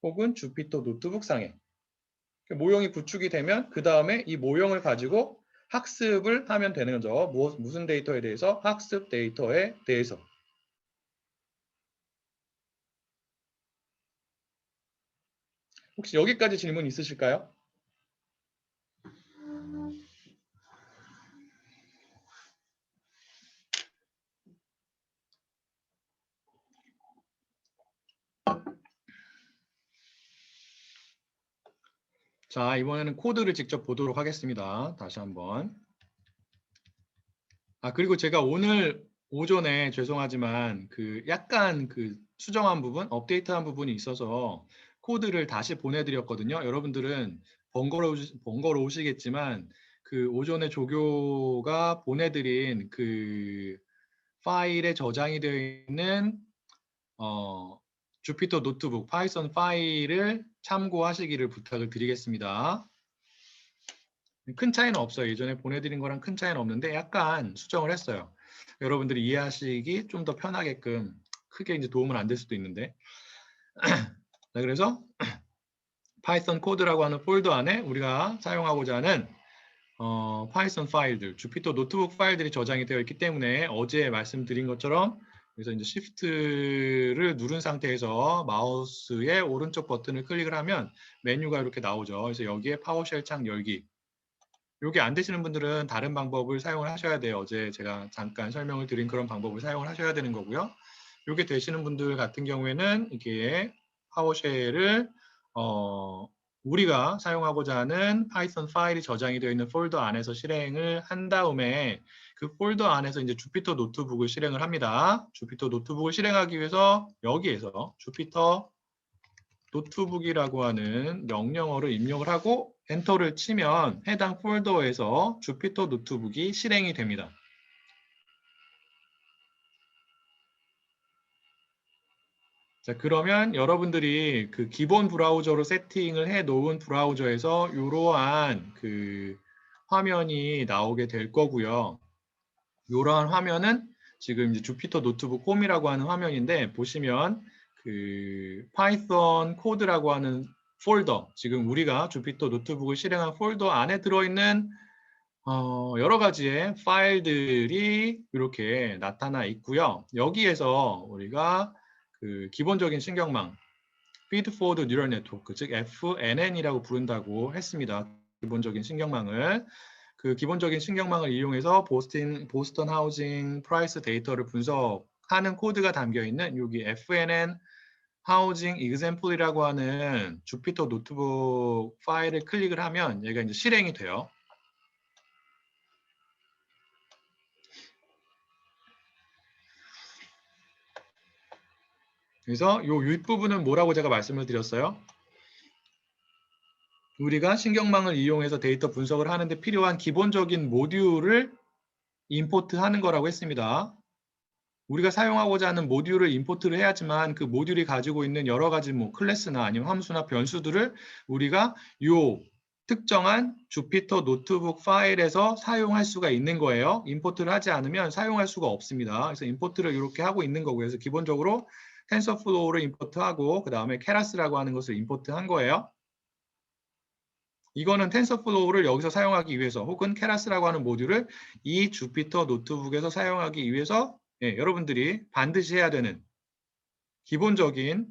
혹은 주피터 노트북상에. 모형이 구축이 되면 그 다음에 이 모형을 가지고 학습을 하면 되는 거죠. 무슨 데이터에 대해서? 학습 데이터에 대해서. 혹시 여기까지 질문 있으실까요? 자, 이번에는 코드를 직접 보도록 하겠습니다. 다시 한번. 그리고 제가 오늘 오전에 죄송하지만 그 약간 그 수정한 부분, 업데이트한 부분이 있어서 코드를 다시 보내드렸거든요. 여러분들은 번거로우시겠지만 그 오전에 조교가 보내드린 그 파일에 저장이 되어 있는 주피터 노트북 파이썬 파일을 참고하시기를 부탁을 드리겠습니다. 큰 차이는 없어요. 예전에 보내드린 거랑 큰 차이는 없는데 약간 수정을 했어요. 여러분들이 이해하시기 좀 더 편하게끔 크게 이제 도움은 안 될 수도 있는데 자, 그래서 파이썬 코드라고 하는 폴더 안에 우리가 사용하고자 하는 파이썬 파일들, 주피터 노트북 파일들이 저장이 되어 있기 때문에 어제 말씀드린 것처럼 그래서 이제 Shift를 누른 상태에서 마우스의 오른쪽 버튼을 클릭을 하면 메뉴가 이렇게 나오죠. 그래서 여기에 파워쉘 창 열기. 이게 안 되시는 분들은 다른 방법을 사용을 하셔야 돼요. 어제 제가 잠깐 설명을 드린 그런 방법을 사용을 하셔야 되는 거고요. 이게 되시는 분들 같은 경우에는 이게 파워쉘을 우리가 사용하고자 하는 파이썬 파일이 저장이 되어 있는 폴더 안에서 실행을 한 다음에 그 폴더 안에서 이제 주피터 노트북을 실행을 합니다. 주피터 노트북을 실행하기 위해서 여기에서 주피터 노트북이라고 하는 명령어를 입력을 하고 엔터를 치면 해당 폴더에서 주피터 노트북이 실행이 됩니다. 자, 그러면 여러분들이 그 기본 브라우저로 세팅을 해 놓은 브라우저에서 이러한 그 화면이 나오게 될 거고요. 이러한 화면은 지금 이제 주피터 노트북 홈이라고 하는 화면인데 보시면 그 파이썬 코드라고 하는 폴더, 지금 우리가 주피터 노트북을 실행한 폴더 안에 들어있는 여러 가지의 파일들이 이렇게 나타나 있고요. 여기에서 우리가 그 기본적인 신경망, Feed Forward Neural Network, 즉 FNN이라고 부른다고 했습니다. 기본적인 신경망을. 그 기본적인 신경망을 이용해서 보스턴 하우징 프라이스 데이터를 분석하는 코드가 담겨 있는 여기 FNN 하우징 example이라고 하는 주피터 노트북 파일을 클릭을 하면 얘가 이제 실행이 돼요. 그래서 이 윗부분은 뭐라고 제가 말씀을 드렸어요? 우리가 신경망을 이용해서 데이터 분석을 하는데 필요한 기본적인 모듈을 임포트하는 거라고 했습니다. 우리가 사용하고자 하는 모듈을 임포트를 해야지만 그 모듈이 가지고 있는 여러 가지 뭐 클래스나 아니면 함수나 변수들을 우리가 요 특정한 주피터 노트북 파일에서 사용할 수가 있는 거예요. 임포트를 하지 않으면 사용할 수가 없습니다. 그래서 임포트를 이렇게 하고 있는 거고요. 그래서 기본적으로 텐서플로우를 임포트하고 그 다음에 케라스라고 하는 것을 임포트한 거예요. 이거는 텐서플로우를 여기서 사용하기 위해서 혹은 케라스라고 하는 모듈을 이 주피터 노트북에서 사용하기 위해서 여러분들이 반드시 해야 되는 기본적인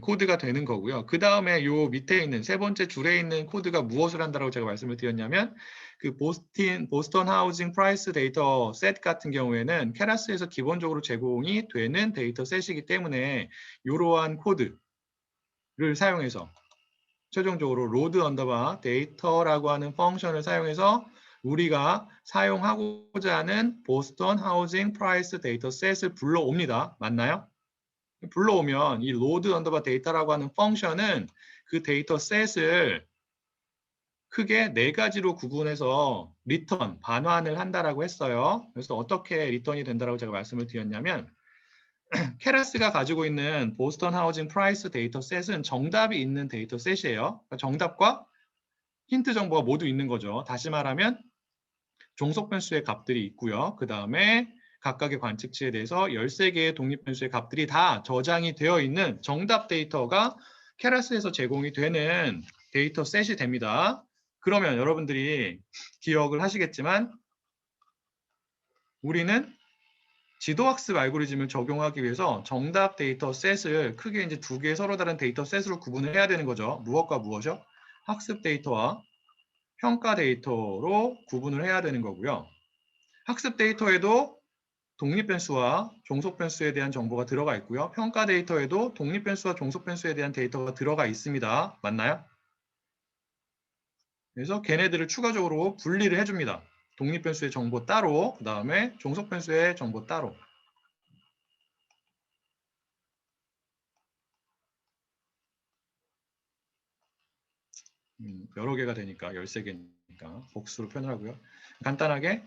코드가 되는 거고요. 그 다음에 요 밑에 있는 세 번째 줄에 있는 코드가 무엇을 한다고 제가 말씀을 드렸냐면 그 보스턴 하우징 프라이스 데이터 셋 같은 경우에는 케라스에서 기본적으로 제공이 되는 데이터 셋이기 때문에 이러한 코드를 사용해서 최종적으로 로드 언더바 데이터라고 하는 펑션을 사용해서 우리가 사용하고자 하는 보스턴 하우징 프라이스 데이터 셋을 불러옵니다. 맞나요? 불러오면 이 로드 언더바 데이터라고 하는 펑션은 그 데이터 셋을 크게 네 가지로 구분해서 리턴, 반환을 한다라고 했어요. 그래서 어떻게 리턴이 된다라고 제가 말씀을 드렸냐면 케라스가 가지고 있는 보스턴 하우징 프라이스 데이터 셋은 정답이 있는 데이터 셋이에요. 그러니까 정답과 힌트 정보가 모두 있는 거죠. 다시 말하면 종속 변수의 값들이 있고요. 그 다음에 각각의 관측치에 대해서 13개의 독립 변수의 값들이 다 저장이 되어 있는 정답 데이터가 케라스에서 제공이 되는 데이터 셋이 됩니다. 그러면 여러분들이 기억을 하시겠지만 우리는 지도학습 알고리즘을 적용하기 위해서 정답 데이터 셋을 크게 이제 두 개의 서로 다른 데이터 셋으로 구분을 해야 되는 거죠. 무엇과 무엇이요? 학습 데이터와 평가 데이터로 구분을 해야 되는 거고요. 학습 데이터에도 독립 변수와 종속 변수에 대한 정보가 들어가 있고요. 평가 데이터에도 독립 변수와 종속 변수에 대한 데이터가 들어가 있습니다. 맞나요? 그래서 걔네들을 추가적으로 분리를 해줍니다. 독립 변수의 정보 따로, 그 다음에 종속 변수의 정보 따로. 여러 개가 되니까 13개니까 복수로 표현하고요. 간단하게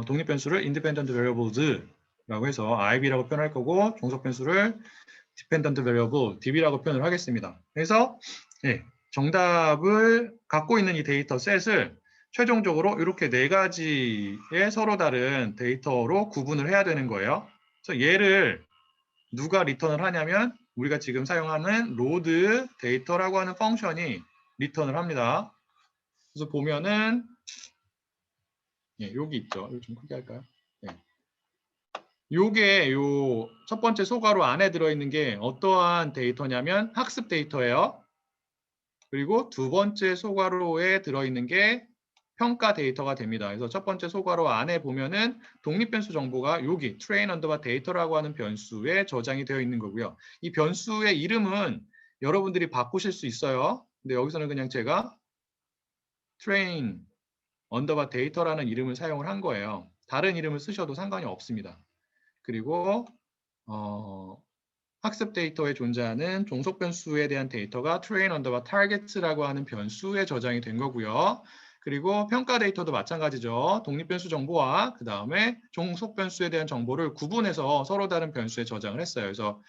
독립 변수를 independent variables라고 해서 IB라고 표현할 거고 종속 변수를 dependent variable DB라고 표현을 하겠습니다. 그래서 정답을 갖고 있는 이 데이터 셋을 최종적으로 이렇게 네 가지의 서로 다른 데이터로 구분을 해야 되는 거예요. 그래서 얘를 누가 리턴을 하냐면 우리가 지금 사용하는 load 데이터라고 하는 펑션이 리턴을 합니다. 그래서 보면은 여기 있죠. 이거 좀 크게 할까요? 요게 요 첫 번째 소괄호 안에 들어있는 게 어떠한 데이터냐면 학습 데이터예요. 그리고 두 번째 소괄호에 들어있는 게 평가 데이터가 됩니다. 그래서 첫 번째 소괄호 안에 보면은 독립변수 정보가 여기 train underbar data라고 하는 변수에 저장이 되어 있는 거고요. 이 변수의 이름은 여러분들이 바꾸실 수 있어요. 근데 여기서는 그냥 제가 train underbar data라는 이름을 사용을 한 거예요. 다른 이름을 쓰셔도 상관이 없습니다. 그리고 학습 데이터에 존재하는 종속 변수에 대한 데이터가 train underbar targets라고 하는 변수에 저장이 된 거고요. 그리고 평가 데이터도 마찬가지죠. 독립 변수 정보와 그 다음에 종속 변수에 대한 정보를 구분해서 서로 다른 변수에 저장을 했어요. 그래서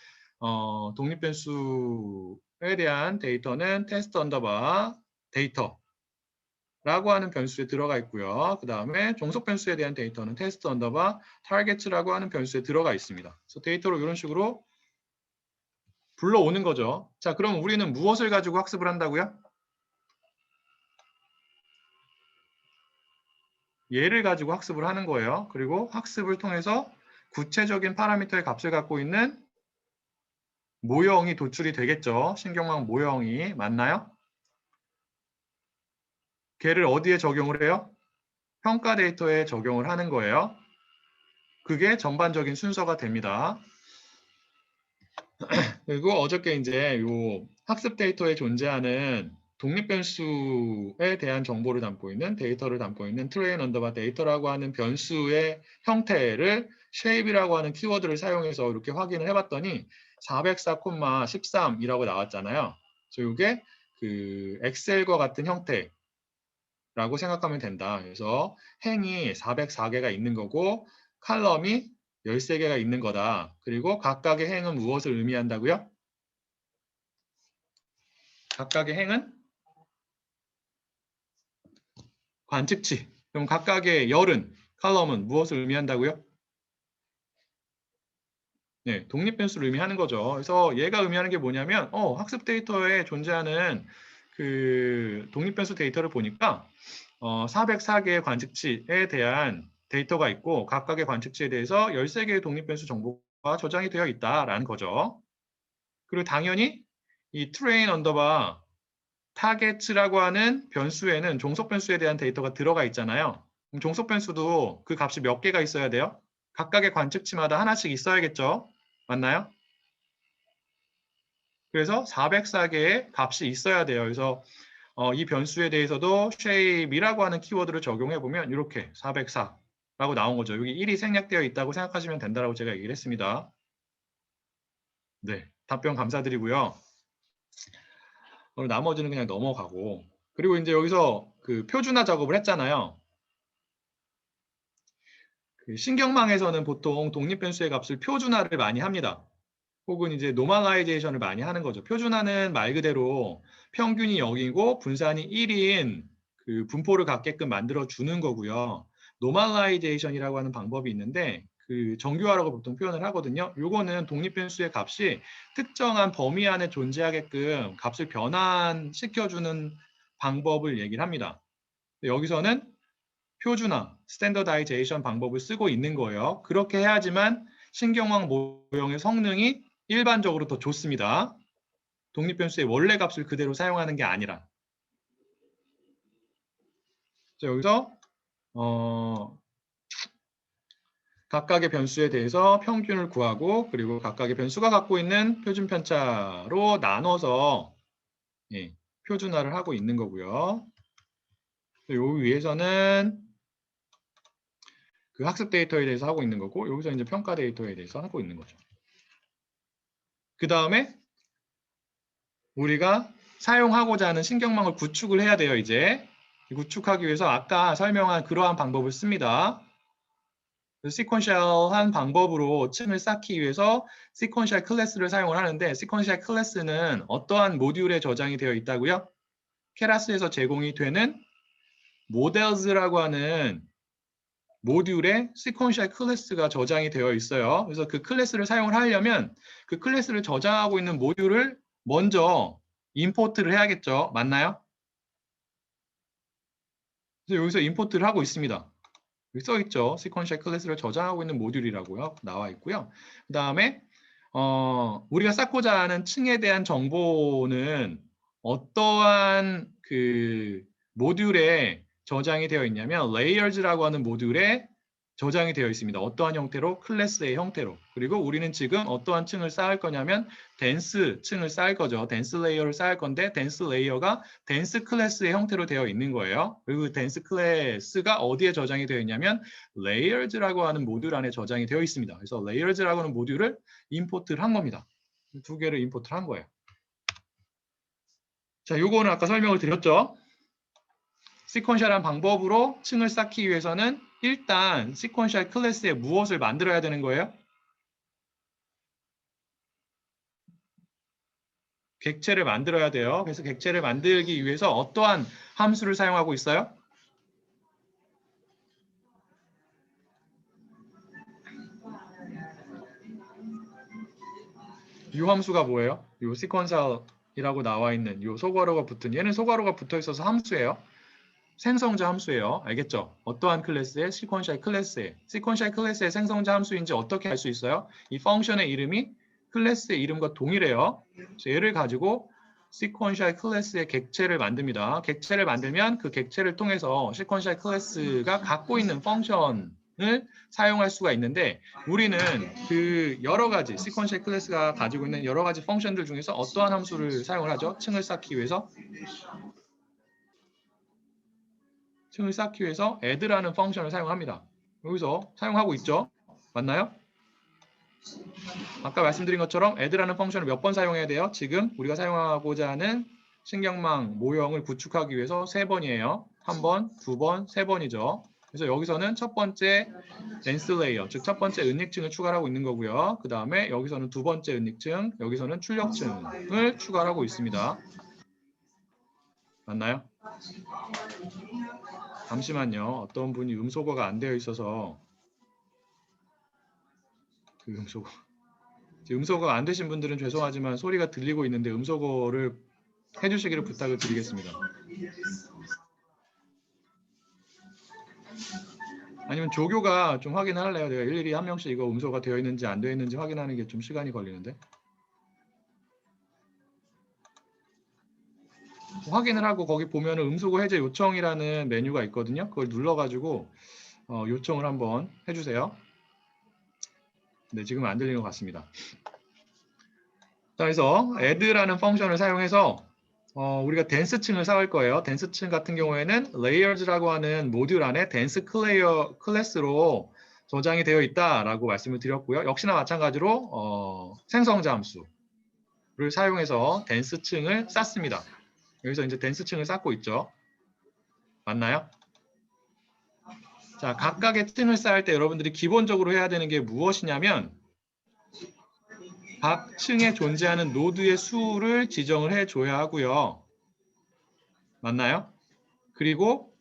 독립변수에 대한 데이터는 테스트 언더바 데이터라고 하는 변수에 들어가 있고요. 그 다음에 종속 변수에 대한 데이터는 테스트 언더바 타겟이라고 하는 변수에 들어가 있습니다. 그래서 데이터로 이런 식으로 불러오는 거죠. 자, 그럼 우리는 무엇을 가지고 학습을 한다고요? 얘를 가지고 학습을 하는 거예요. 그리고 학습을 통해서 구체적인 파라미터의 값을 갖고 있는 모형이 도출이 되겠죠. 신경망 모형이 맞나요? 걔를 어디에 적용을 해요? 평가 데이터에 적용을 하는 거예요. 그게 전반적인 순서가 됩니다. 그리고 어저께 이제 요 학습 데이터에 존재하는 독립변수에 대한 정보를 담고 있는 데이터를 담고 있는 트레인 언더바 데이터라고 하는 변수의 형태를 shape이라고 하는 키워드를 사용해서 이렇게 확인을 해봤더니 404,13이라고 나왔잖아요. 그래서 이게 그 엑셀과 같은 형태라고 생각하면 된다. 그래서 행이 404개가 있는 거고 칼럼이 13개가 있는 거다. 그리고 각각의 행은 무엇을 의미한다고요? 각각의 행은 관측치. 그럼 각각의 열은, 칼럼은 무엇을 의미한다고요? 네, 독립변수를 의미하는 거죠. 그래서 얘가 의미하는 게 뭐냐면 학습 데이터에 존재하는 그 독립변수 데이터를 보니까 404개의 관측치에 대한 데이터가 있고 각각의 관측치에 대해서 13개의 독립변수 정보가 저장이 되어 있다라는 거죠. 그리고 당연히 이 train 언더바 타겟이라고 하는 변수에는 종속 변수에 대한 데이터가 들어가 있잖아요. 그럼 종속 변수도 그 값이 몇 개가 있어야 돼요? 각각의 관측치마다 하나씩 있어야겠죠? 맞나요? 그래서 404개의 값이 있어야 돼요. 그래서 이 변수에 대해서도 shape이라고 하는 키워드를 적용해 보면 이렇게 404라고 나온 거죠. 여기 1이 생략되어 있다고 생각하시면 된다고 제가 얘기를 했습니다. 네, 답변 감사드리고요. 오늘 나머지는 그냥 넘어가고 그리고 이제 여기서 그 표준화 작업을 했잖아요. 그 신경망에서는 보통 독립변수의 값을 표준화를 많이 합니다. 혹은 이제 노멀라이제이션을 많이 하는 거죠. 표준화는 말 그대로 평균이 0이고 분산이 1인 그 분포를 갖게끔 만들어 주는 거고요. 노멀라이제이션이라고 하는 방법이 있는데 그 정교화라고 보통 표현을 하거든요. 요거는 독립변수의 값이 특정한 범위 안에 존재하게끔 값을 변환시켜주는 방법을 얘기를 합니다. 여기서는 표준화, 스탠더다이제이션 방법을 쓰고 있는 거예요. 그렇게 해야지만 신경망 모형의 성능이 일반적으로 더 좋습니다. 독립변수의 원래 값을 그대로 사용하는 게 아니라. 자, 여기서 각각의 변수에 대해서 평균을 구하고 그리고 각각의 변수가 갖고 있는 표준 편차로 나눠서 표준화를 하고 있는 거고요. 요 위에서는 그 학습 데이터에 대해서 하고 있는 거고 여기서 이제 평가 데이터에 대해서 하고 있는 거죠. 그 다음에 우리가 사용하고자 하는 신경망을 구축을 해야 돼요. 이제 구축하기 위해서 아까 설명한 그러한 방법을 씁니다. 시퀀셜한 방법으로 층을 쌓기 위해서 시퀀셜 클래스를 사용을 하는데 시퀀셜 클래스는 어떠한 모듈에 저장이 되어 있다고요? 케라스에서 제공이 되는 모델즈라고 하는 모듈에 시퀀셜 클래스가 저장이 되어 있어요. 그래서 그 클래스를 사용을 하려면 그 클래스를 저장하고 있는 모듈을 먼저 임포트를 해야겠죠. 맞나요? 그래서 여기서 임포트를 하고 있습니다. 여기 써 있죠. 시퀀셜 클래스를 저장하고 있는 모듈이라고요. 나와 있고요. 그 다음에 우리가 쌓고자 하는 층에 대한 정보는 어떠한 그 모듈에 저장이 되어 있냐면 레이어즈라고 하는 모듈에 저장이 되어 있습니다. 어떠한 형태로? 클래스의 형태로. 그리고 우리는 지금 어떠한 층을 쌓을 거냐면 댄스 층을 쌓을 거죠. 댄스 레이어를 쌓을 건데 댄스 레이어가 댄스 클래스의 형태로 되어 있는 거예요. 그리고 댄스 클래스가 어디에 저장이 되어 있냐면 레이어즈라고 하는 모듈 안에 저장이 되어 있습니다. 그래서 레이어즈라고 하는 모듈을 임포트를 한 겁니다. 두 개를 임포트를 한 거예요. 자, 요거는 아까 설명을 드렸죠. 시퀀셜한 방법으로 층을 쌓기 위해서는 일단 시퀀셜 클래스에 무엇을 만들어야 되는 거예요? 객체를 만들어야 돼요. 그래서 객체를 만들기 위해서 어떠한 함수를 사용하고 있어요? 이 함수가 뭐예요? 이 시퀀셜이라고 나와 있는 이 소괄호가 붙은 얘는 소괄호가 붙어 있어서 함수예요. 생성자 함수예요. 알겠죠? 어떠한 클래스의 시퀀셜 클래스의 시퀀셜 클래스의 생성자 함수인지 어떻게 알 수 있어요? 이 펑션의 이름이 클래스의 이름과 동일해요. 그래서 얘를 가지고 시퀀셜 클래스의 객체를 만듭니다. 객체를 만들면 그 객체를 통해서 시퀀셜 클래스가 갖고 있는 펑션을 사용할 수가 있는데 우리는 그 여러 가지 시퀀셜 클래스가 가지고 있는 여러 가지 펑션들 중에서 어떠한 함수를 사용을 하죠? 층을 쌓기 위해서 add라는 펑션을 사용합니다. 여기서 사용하고 있죠? 맞나요? 아까 말씀드린 것처럼 add라는 펑션을 몇 번 사용해야 돼요? 지금 우리가 사용하고자 하는 신경망 모형을 구축하기 위해서 3번이에요. 1번, 2번, 3번이죠. 그래서 여기서는 첫 번째 덴스 레이어, 즉 첫 번째 은닉층을 추가하고 있는 거고요. 그 다음에 여기서는 두 번째 은닉층, 여기서는 출력층을 추가하고 있습니다. 맞나요? 잠시만요. 어떤 분이 음소거가 안 되어 있어서 그 음소거가 안 되신 분들은 죄송하지만 소리가 들리고 있는데 음소거를 해주시기를 부탁을 드리겠습니다. 아니면 조교가 좀 확인할래요? 내가 일일이 한 명씩 이거 음소거가 되어 있는지 안 되어 있는지 확인하는 게 좀 시간이 걸리는데. 확인을 하고 거기 보면은 음소거 해제 요청이라는 메뉴가 있거든요. 그걸 눌러가지고 요청을 한번 해주세요. 네, 지금 안 들리는 것 같습니다. 자, 그래서 add라는 펑션을 사용해서 우리가 댄스층을 쌓을 거예요. 댄스층 같은 경우에는 layers라고 하는 모듈 안에 댄스 클래스로 저장이 되어 있다라고 말씀을 드렸고요. 역시나 마찬가지로 생성자 함수를 사용해서 댄스층을 쌓습니다. 여기서 이제 댄스층을 쌓고 있죠. 맞나요? 자, 각각의 층을 쌓을 때 여러분들이 기본적으로 해야 되는 게 무엇이냐면 각 층에 존재하는 노드의 수를 지정을 해줘야 하고요. 맞나요? 그리고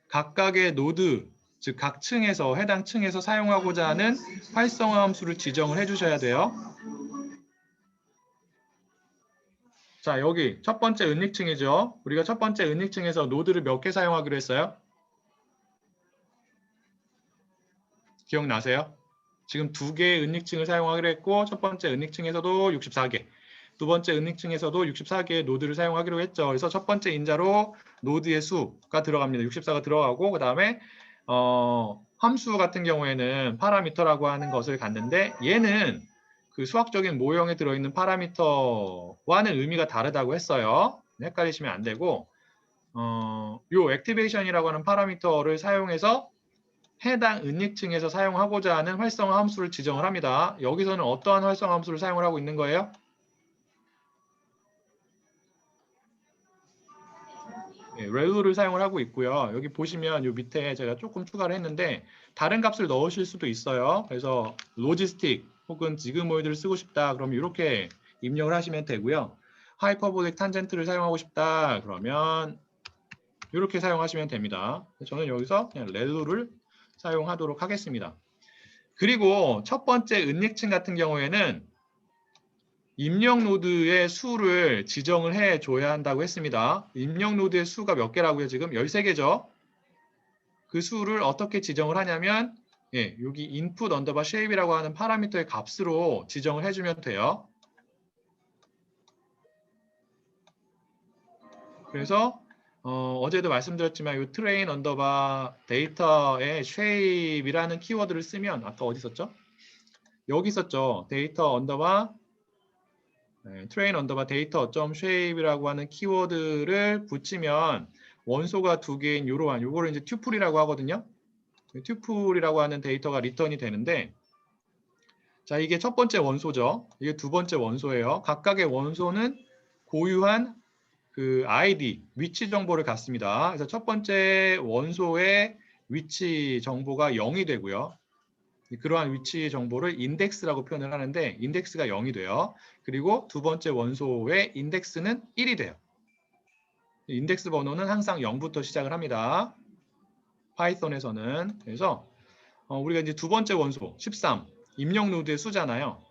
각각의 노드, 즉 각 층에서 해당 층에서 사용하고자 하는 활성화 함수를 지정을 해주셔야 돼요. 자, 여기 첫 번째 은닉층이죠. 우리가 첫 번째 은닉층에서 노드를 몇 개 사용하기로 했어요? 기억나세요? 지금 2개의 은닉층을 사용하기로 했고 첫 번째 은닉층에서도 64개, 두 번째 은닉층에서도 64개의 노드를 사용하기로 했죠. 그래서 첫 번째 인자로 노드의 수가 들어갑니다. 64가 들어가고 그 다음에 함수 같은 경우에는 파라미터라고 하는 것을 갖는데 얘는 그 수학적인 모형에 들어있는 파라미터와는 의미가 다르다고 했어요. 헷갈리시면 안 되고 요 액티베이션이라고 하는 파라미터를 사용해서 해당 은닉층에서 사용하고자 하는 활성화 함수를 지정을 합니다. 여기서는 어떠한 활성화 함수를 사용을 하고 있는 거예요? 네, 렐루를 사용을 하고 있고요. 여기 보시면 요 밑에 제가 조금 추가를 했는데 다른 값을 넣으실 수도 있어요. 그래서 로지스틱 혹은 지그모이드를 쓰고 싶다. 그러면 이렇게 입력을 하시면 되고요. 하이퍼볼릭 탄젠트를 사용하고 싶다. 그러면 이렇게 사용하시면 됩니다. 저는 여기서 그냥 렐루를 사용하도록 하겠습니다. 그리고 첫 번째 은닉층 같은 경우에는 입력 노드의 수를 지정을 해줘야 한다고 했습니다. 입력 노드의 수가 몇 개라고요? 지금 13개죠. 그 수를 어떻게 지정을 하냐면 여기 input underbar shape이라고 하는 파라미터의 값으로 지정을 해주면 돼요. 그래서 어제도 말씀드렸지만 이 train underbar data의 shape이라는 키워드를 쓰면 아까 어디 있었죠? 여기 있었죠. 데이터 언더바 train 언더바 데이터 점 shape이라고 하는 키워드를 붙이면 원소가 2개인 요거를 이제 튜플이라고 하거든요. 튜플이라고 하는 데이터가 리턴이 되는데 자, 이게 첫 번째 원소죠. 이게 두 번째 원소예요. 각각의 원소는 고유한 그 ID, 위치 정보를 갖습니다. 그래서 첫 번째 원소의 위치 정보가 0이 되고요. 그러한 위치 정보를 인덱스라고 표현을 하는데 인덱스가 0이 돼요. 그리고 두 번째 원소의 인덱스는 1이 돼요. 인덱스 번호는 항상 0부터 시작을 합니다. 파이썬에서는. 그래서 우리가 이제 두 번째 원소 13 입력 노드의 수잖아요.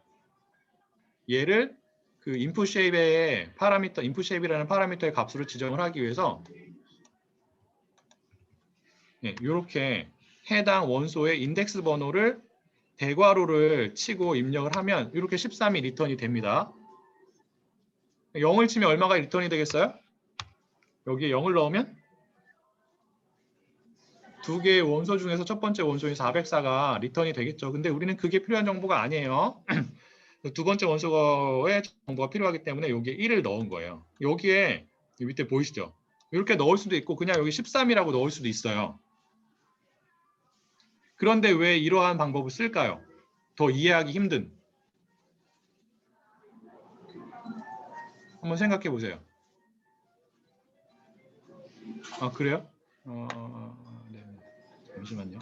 얘를 그 input shape의 파라미터, input shape이라는 파라미터의 값으로 지정을 하기 위해서 이렇게 해당 원소의 인덱스 번호를 대괄호를 치고 입력을 하면 이렇게 13이 리턴이 됩니다. 0을 치면 얼마가 리턴이 되겠어요? 여기에 0을 넣으면 두 개의 원소 중에서 첫 번째 원소인 404가 리턴이 되겠죠. 근데 우리는 그게 필요한 정보가 아니에요. 두 번째 원소의 정보가 필요하기 때문에 여기에 1을 넣은 거예요. 여기에 밑에 보이시죠? 이렇게 넣을 수도 있고 그냥 여기 13이라고 넣을 수도 있어요. 그런데 왜 이러한 방법을 쓸까요? 더 이해하기 힘든. 한번 생각해 보세요. 아, 그래요? 네. 잠시만요.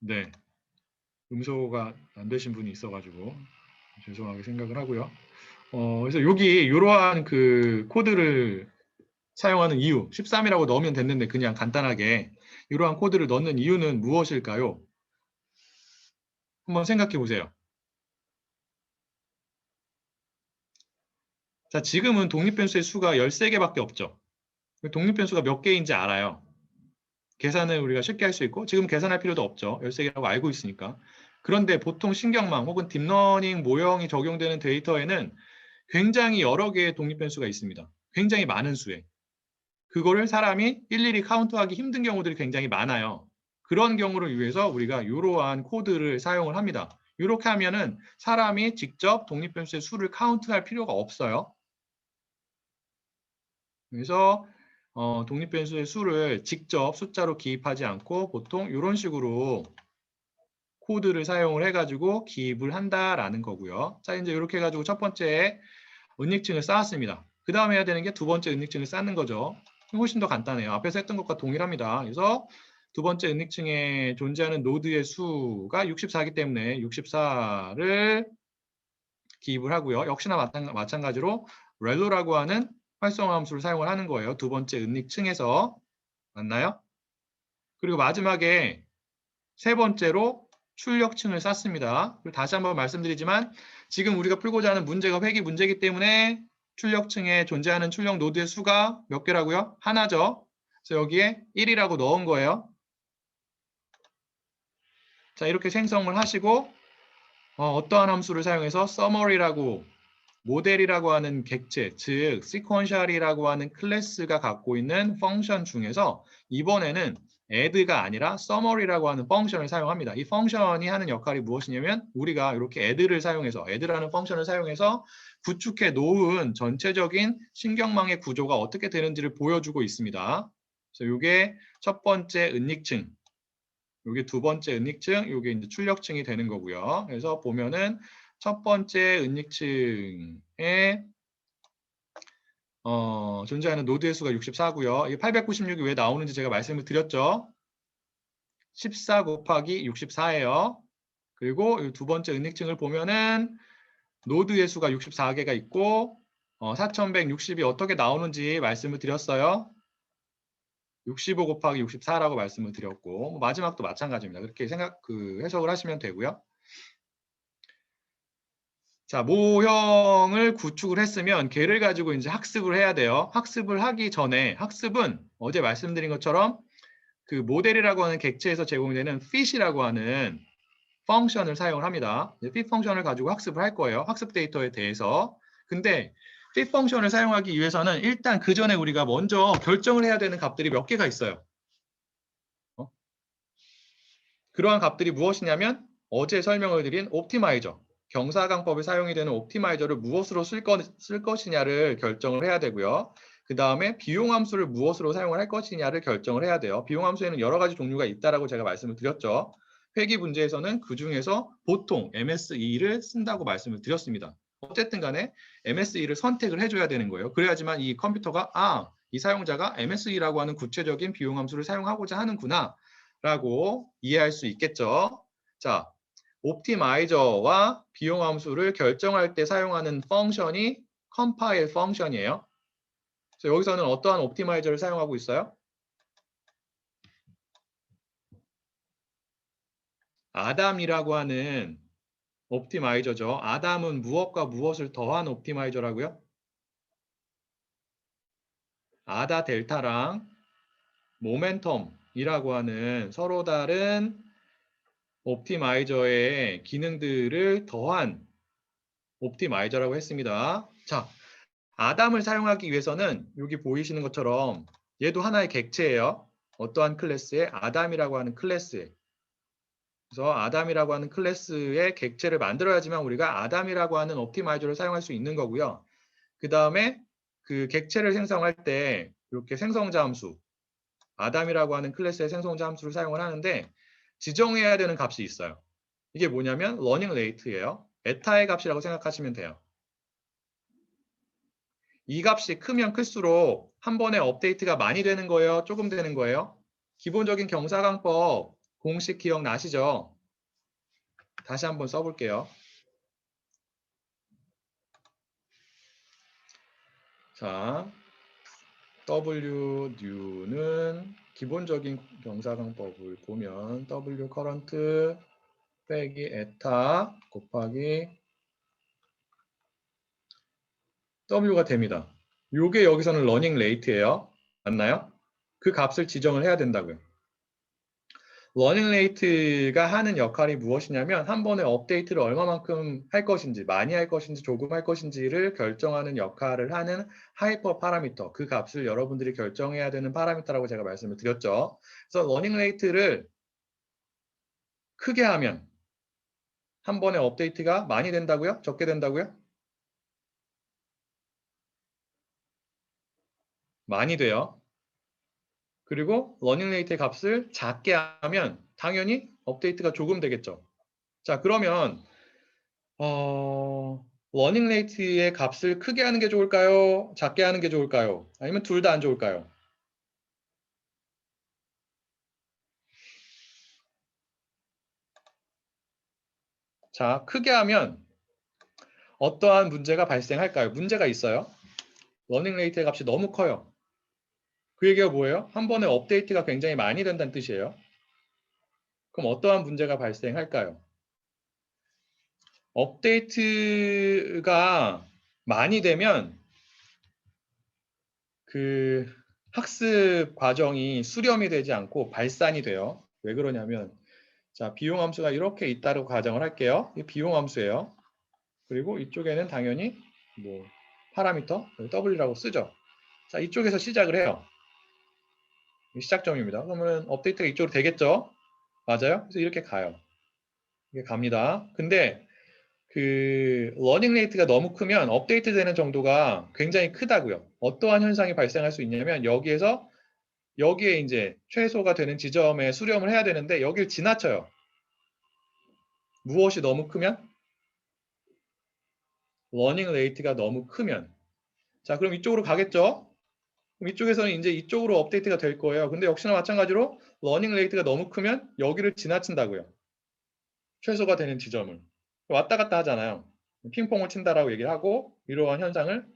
네. 음소가 안 되신 분이 있어가지고 죄송하게 생각을 하고요. 그래서 여기 이러한 그 코드를 사용하는 이유, 13이라고 넣으면 됐는데 그냥 간단하게 이러한 코드를 넣는 이유는 무엇일까요? 한번 생각해 보세요. 자, 지금은 독립변수의 수가 13개밖에 없죠. 독립변수가 몇 개인지 알아요. 계산을 우리가 쉽게 할 수 있고 지금 계산할 필요도 없죠. 13개라고 알고 있으니까. 그런데 보통 신경망 혹은 딥러닝 모형이 적용되는 데이터에는 굉장히 여러 개의 독립변수가 있습니다. 굉장히 많은 수에. 그거를 사람이 일일이 카운트하기 힘든 경우들이 굉장히 많아요. 그런 경우를 위해서 우리가 이러한 코드를 사용을 합니다. 이렇게 하면은 사람이 직접 독립변수의 수를 카운트할 필요가 없어요. 그래서 독립변수의 수를 직접 숫자로 기입하지 않고 보통 이런 식으로 코드를 사용을 해가지고 기입을 한다라는 거고요. 자, 이제 이렇게 해가지고 첫 번째 은닉층을 쌓았습니다. 그 다음에 해야 되는 게 두 번째 은닉층을 쌓는 거죠. 훨씬 더 간단해요. 앞에서 했던 것과 동일합니다. 그래서 두 번째 은닉층에 존재하는 노드의 수가 64이기 때문에 64를 기입을 하고요. 역시나 마찬가지로 렐로라고 하는 활성화 함수를 사용을 하는 거예요. 두 번째 은닉층에서. 맞나요? 그리고 마지막에 세 번째로 출력층을 쌓습니다. 그리고 다시 한번 말씀드리지만 지금 우리가 풀고자 하는 문제가 회귀 문제이기 때문에 출력층에 존재하는 출력 노드의 수가 몇 개라고요? 하나죠. 그래서 여기에 1이라고 넣은 거예요. 자, 이렇게 생성을 하시고 어떠한 함수를 사용해서 summary라고 모델이라고 하는 객체, 즉 sequential이라고 하는 클래스가 갖고 있는 펑션 중에서 이번에는 add가 아니라 summary라고 하는 펑션을 사용합니다. 이 펑션이 하는 역할이 무엇이냐면 우리가 이렇게 add를 사용해서 add라는 펑션을 사용해서 구축해 놓은 전체적인 신경망의 구조가 어떻게 되는지를 보여주고 있습니다. 그래서 이게 첫 번째 은닉층, 이게 두 번째 은닉층, 이게 이제 출력층이 되는 거고요. 그래서 보면은 첫 번째 은닉층에 존재하는 노드의 수가 64고요. 이게 896이 왜 나오는지 제가 말씀을 드렸죠. 14 곱하기 64예요. 그리고 이 두 번째 은닉층을 보면은 노드의 수가 64개가 있고 4160이 어떻게 나오는지 말씀을 드렸어요. 65 곱하기 64라고 말씀을 드렸고 마지막도 마찬가지입니다. 그렇게 해석을 하시면 되고요. 자, 모형을 구축을 했으면 걔를 가지고 이제 학습을 해야 돼요. 학습을 하기 전에 학습은 어제 말씀드린 것처럼 그 모델이라고 하는 객체에서 제공되는 fit이라고 하는 펑션을 사용을 합니다. fit 펑션을 가지고 학습을 할 거예요. 학습 데이터에 대해서. 근데 fit 펑션을 사용하기 위해서는 일단 그 전에 우리가 먼저 결정을 해야 되는 값들이 몇 개가 있어요. 그러한 값들이 무엇이냐면 어제 설명을 드린 옵티마이저, 경사강법에 사용이 되는 옵티마이저를 무엇으로 쓸 것이냐를 결정을 해야 되고요. 그 다음에 비용함수를 무엇으로 사용을 할 것이냐를 결정을 해야 돼요. 비용함수에는 여러 가지 종류가 있다라고 제가 말씀을 드렸죠. 회귀 문제에서는 그 중에서 보통 MSE를 쓴다고 말씀을 드렸습니다. 어쨌든 간에 MSE를 선택을 해줘야 되는 거예요. 그래야지만 이 컴퓨터가 이 사용자가 MSE라고 하는 구체적인 비용 함수를 사용하고자 하는구나 라고 이해할 수 있겠죠. 자, 옵티마이저와 비용 함수를 결정할 때 사용하는 펑션이 컴파일 펑션이에요. 그래서 여기서는 어떠한 옵티마이저를 사용하고 있어요? 아담이라고 하는 옵티마이저죠. 아담은 무엇과 무엇을 더한 옵티마이저라고요? 아다 델타랑 모멘텀이라고 하는 서로 다른 옵티마이저의 기능들을 더한 옵티마이저라고 했습니다. 자, 아담을 사용하기 위해서는 여기 보이시는 것처럼 얘도 하나의 객체예요. 어떠한 클래스에? 아담이라고 하는 클래스에. 그래서 아담이라고 하는 클래스의 객체를 만들어야지만 우리가 아담이라고 하는 옵티마이저를 사용할 수 있는 거고요. 그 다음에 그 객체를 생성할 때 이렇게 생성자 함수, 아담이라고 하는 클래스의 생성자 함수를 사용을 하는데 지정해야 되는 값이 있어요. 이게 뭐냐면 러닝 레이트예요. 에타의 값이라고 생각하시면 돼요. 이 값이 크면 클수록 한 번에 업데이트가 많이 되는 거예요? 조금 되는 거예요? 기본적인 경사광법 공식 기억나시죠? 다시 한번 써볼게요. 자, W new는 기본적인 경사광법을 보면 W current 빼기 에타 곱하기 W가 됩니다. 이게 여기서는 러닝 레이트예요. 맞나요? 그 값을 지정을 해야 된다고요. 러닝 레이트가 하는 역할이 무엇이냐면 한 번에 업데이트를 얼마만큼 할 것인지, 많이 할 것인지, 조금 할 것인지를 결정하는 역할을 하는 하이퍼 파라미터, 그 값을 여러분들이 결정해야 되는 파라미터라고 제가 말씀을 드렸죠. 그래서 러닝 레이트를 크게 하면 한 번에 업데이트가 많이 된다고요? 적게 된다고요? 많이 돼요. 그리고 러닝 레이트의 값을 작게 하면 당연히 업데이트가 조금 되겠죠. 자, 그러면 러닝 레이트의 값을 크게 하는 게 좋을까요? 작게 하는 게 좋을까요? 아니면 둘 다 안 좋을까요? 자, 크게 하면 어떠한 문제가 발생할까요? 문제가 있어요. 러닝 레이트의 값이 너무 커요. 그 얘기가 뭐예요? 한 번에 업데이트가 굉장히 많이 된다는 뜻이에요. 그럼 어떠한 문제가 발생할까요? 업데이트가 많이 되면 그 학습 과정이 수렴이 되지 않고 발산이 돼요. 왜 그러냐면 자, 비용 함수가 이렇게 있다고 가정을 할게요. 이 비용 함수예요. 그리고 이쪽에는 당연히 뭐 파라미터 W라고 쓰죠. 자, 이쪽에서 시작을 해요. 시작점입니다. 그러면 업데이트가 이쪽으로 되겠죠? 맞아요? 그래서 이렇게 가요. 이게 갑니다. 근데 그 러닝 레이트가 너무 크면 업데이트 되는 정도가 굉장히 크다고요. 어떠한 현상이 발생할 수 있냐면 여기에 이제 최소가 되는 지점에 수렴을 해야 되는데 여기를 지나쳐요. 무엇이 너무 크면? 러닝 레이트가 너무 크면. 자, 그럼 이쪽으로 가겠죠? 그럼 이쪽에서는 이제 이쪽으로 업데이트가 될 거예요. 근데 역시나 마찬가지로 러닝 레이트가 너무 크면 여기를 지나친다고요. 최소가 되는 지점을. 왔다 갔다 하잖아요. 핑퐁을 친다라고 얘기를 하고 이러한 현상을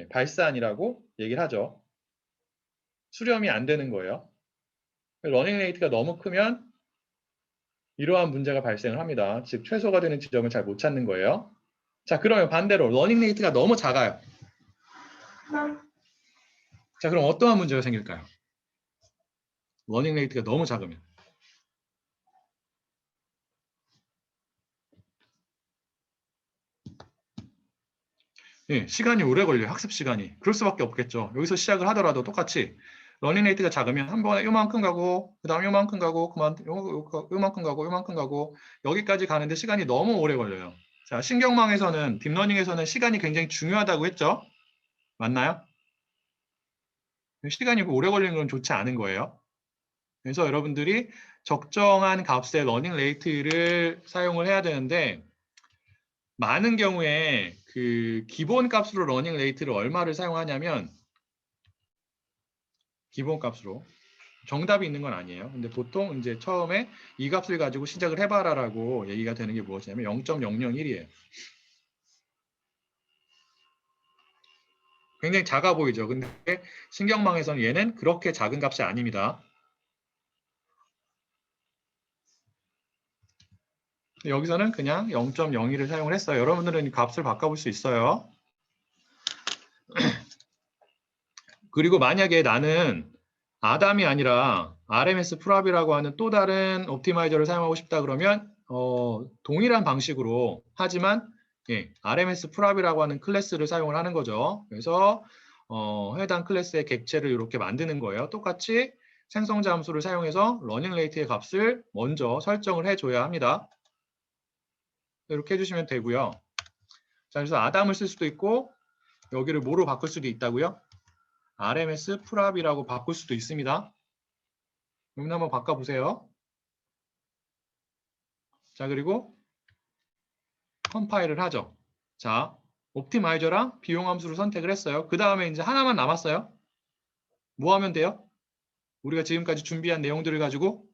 발산이라고 얘기를 하죠. 수렴이 안 되는 거예요. 러닝 레이트가 너무 크면 이러한 문제가 발생을 합니다. 즉 최소가 되는 지점을 잘 못 찾는 거예요. 자, 그러면 반대로 러닝 레이트가 너무 작아요. 자, 그럼 어떠한 문제가 생길까요? 러닝 레이트가 너무 작으면. 예, 시간이 오래 걸려요. 학습 시간이. 그럴 수밖에 없겠죠. 여기서 시작을 하더라도 똑같이 러닝 레이트가 작으면 한 번에 요만큼 가고 그 다음 요만큼 가고 요만큼 가고 요만큼 가고 여기까지 가는데 시간이 너무 오래 걸려요. 자, 신경망에서는 딥러닝에서는 시간이 굉장히 중요하다고 했죠. 맞나요? 시간이 오래 걸리는 건 좋지 않은 거예요. 그래서 여러분들이 적정한 값의 러닝 레이트를 사용을 해야 되는데 많은 경우에 그 기본 값으로 러닝 레이트를 얼마를 사용하냐면 기본 값으로 정답이 있는 건 아니에요. 근데 보통 이제 처음에 이 값을 가지고 시작을 해봐라라고 얘기가 되는 게 무엇이냐면 0.001이에요. 굉장히 작아 보이죠. 근데 신경망에서는 얘는 그렇게 작은 값이 아닙니다. 여기서는 그냥 0.01을 사용을 했어요. 여러분들은 값을 바꿔볼 수 있어요. 그리고 만약에 나는 아담이 아니라 RMS 프랍이라고 하는 또 다른 옵티마이저를 사용하고 싶다 그러면 동일한 방식으로 하지만 RMS 프랍이라고 하는 클래스를 사용을 하는 거죠. 그래서 해당 클래스의 객체를 이렇게 만드는 거예요. 똑같이 생성자 함수를 사용해서 러닝 레이트의 값을 먼저 설정을 해줘야 합니다. 이렇게 해주시면 되고요. 자, 그래서 아담을 쓸 수도 있고 여기를 뭐로 바꿀 수도 있다고요? RMS 프랍이라고 바꿀 수도 있습니다. 여기 한번 바꿔보세요. 자, 그리고 컴파일을 하죠. 자, 옵티마이저랑 비용 함수를 선택을 했어요. 그 다음에 이제 하나만 남았어요. 뭐 하면 돼요? 우리가 지금까지 준비한 내용들을 가지고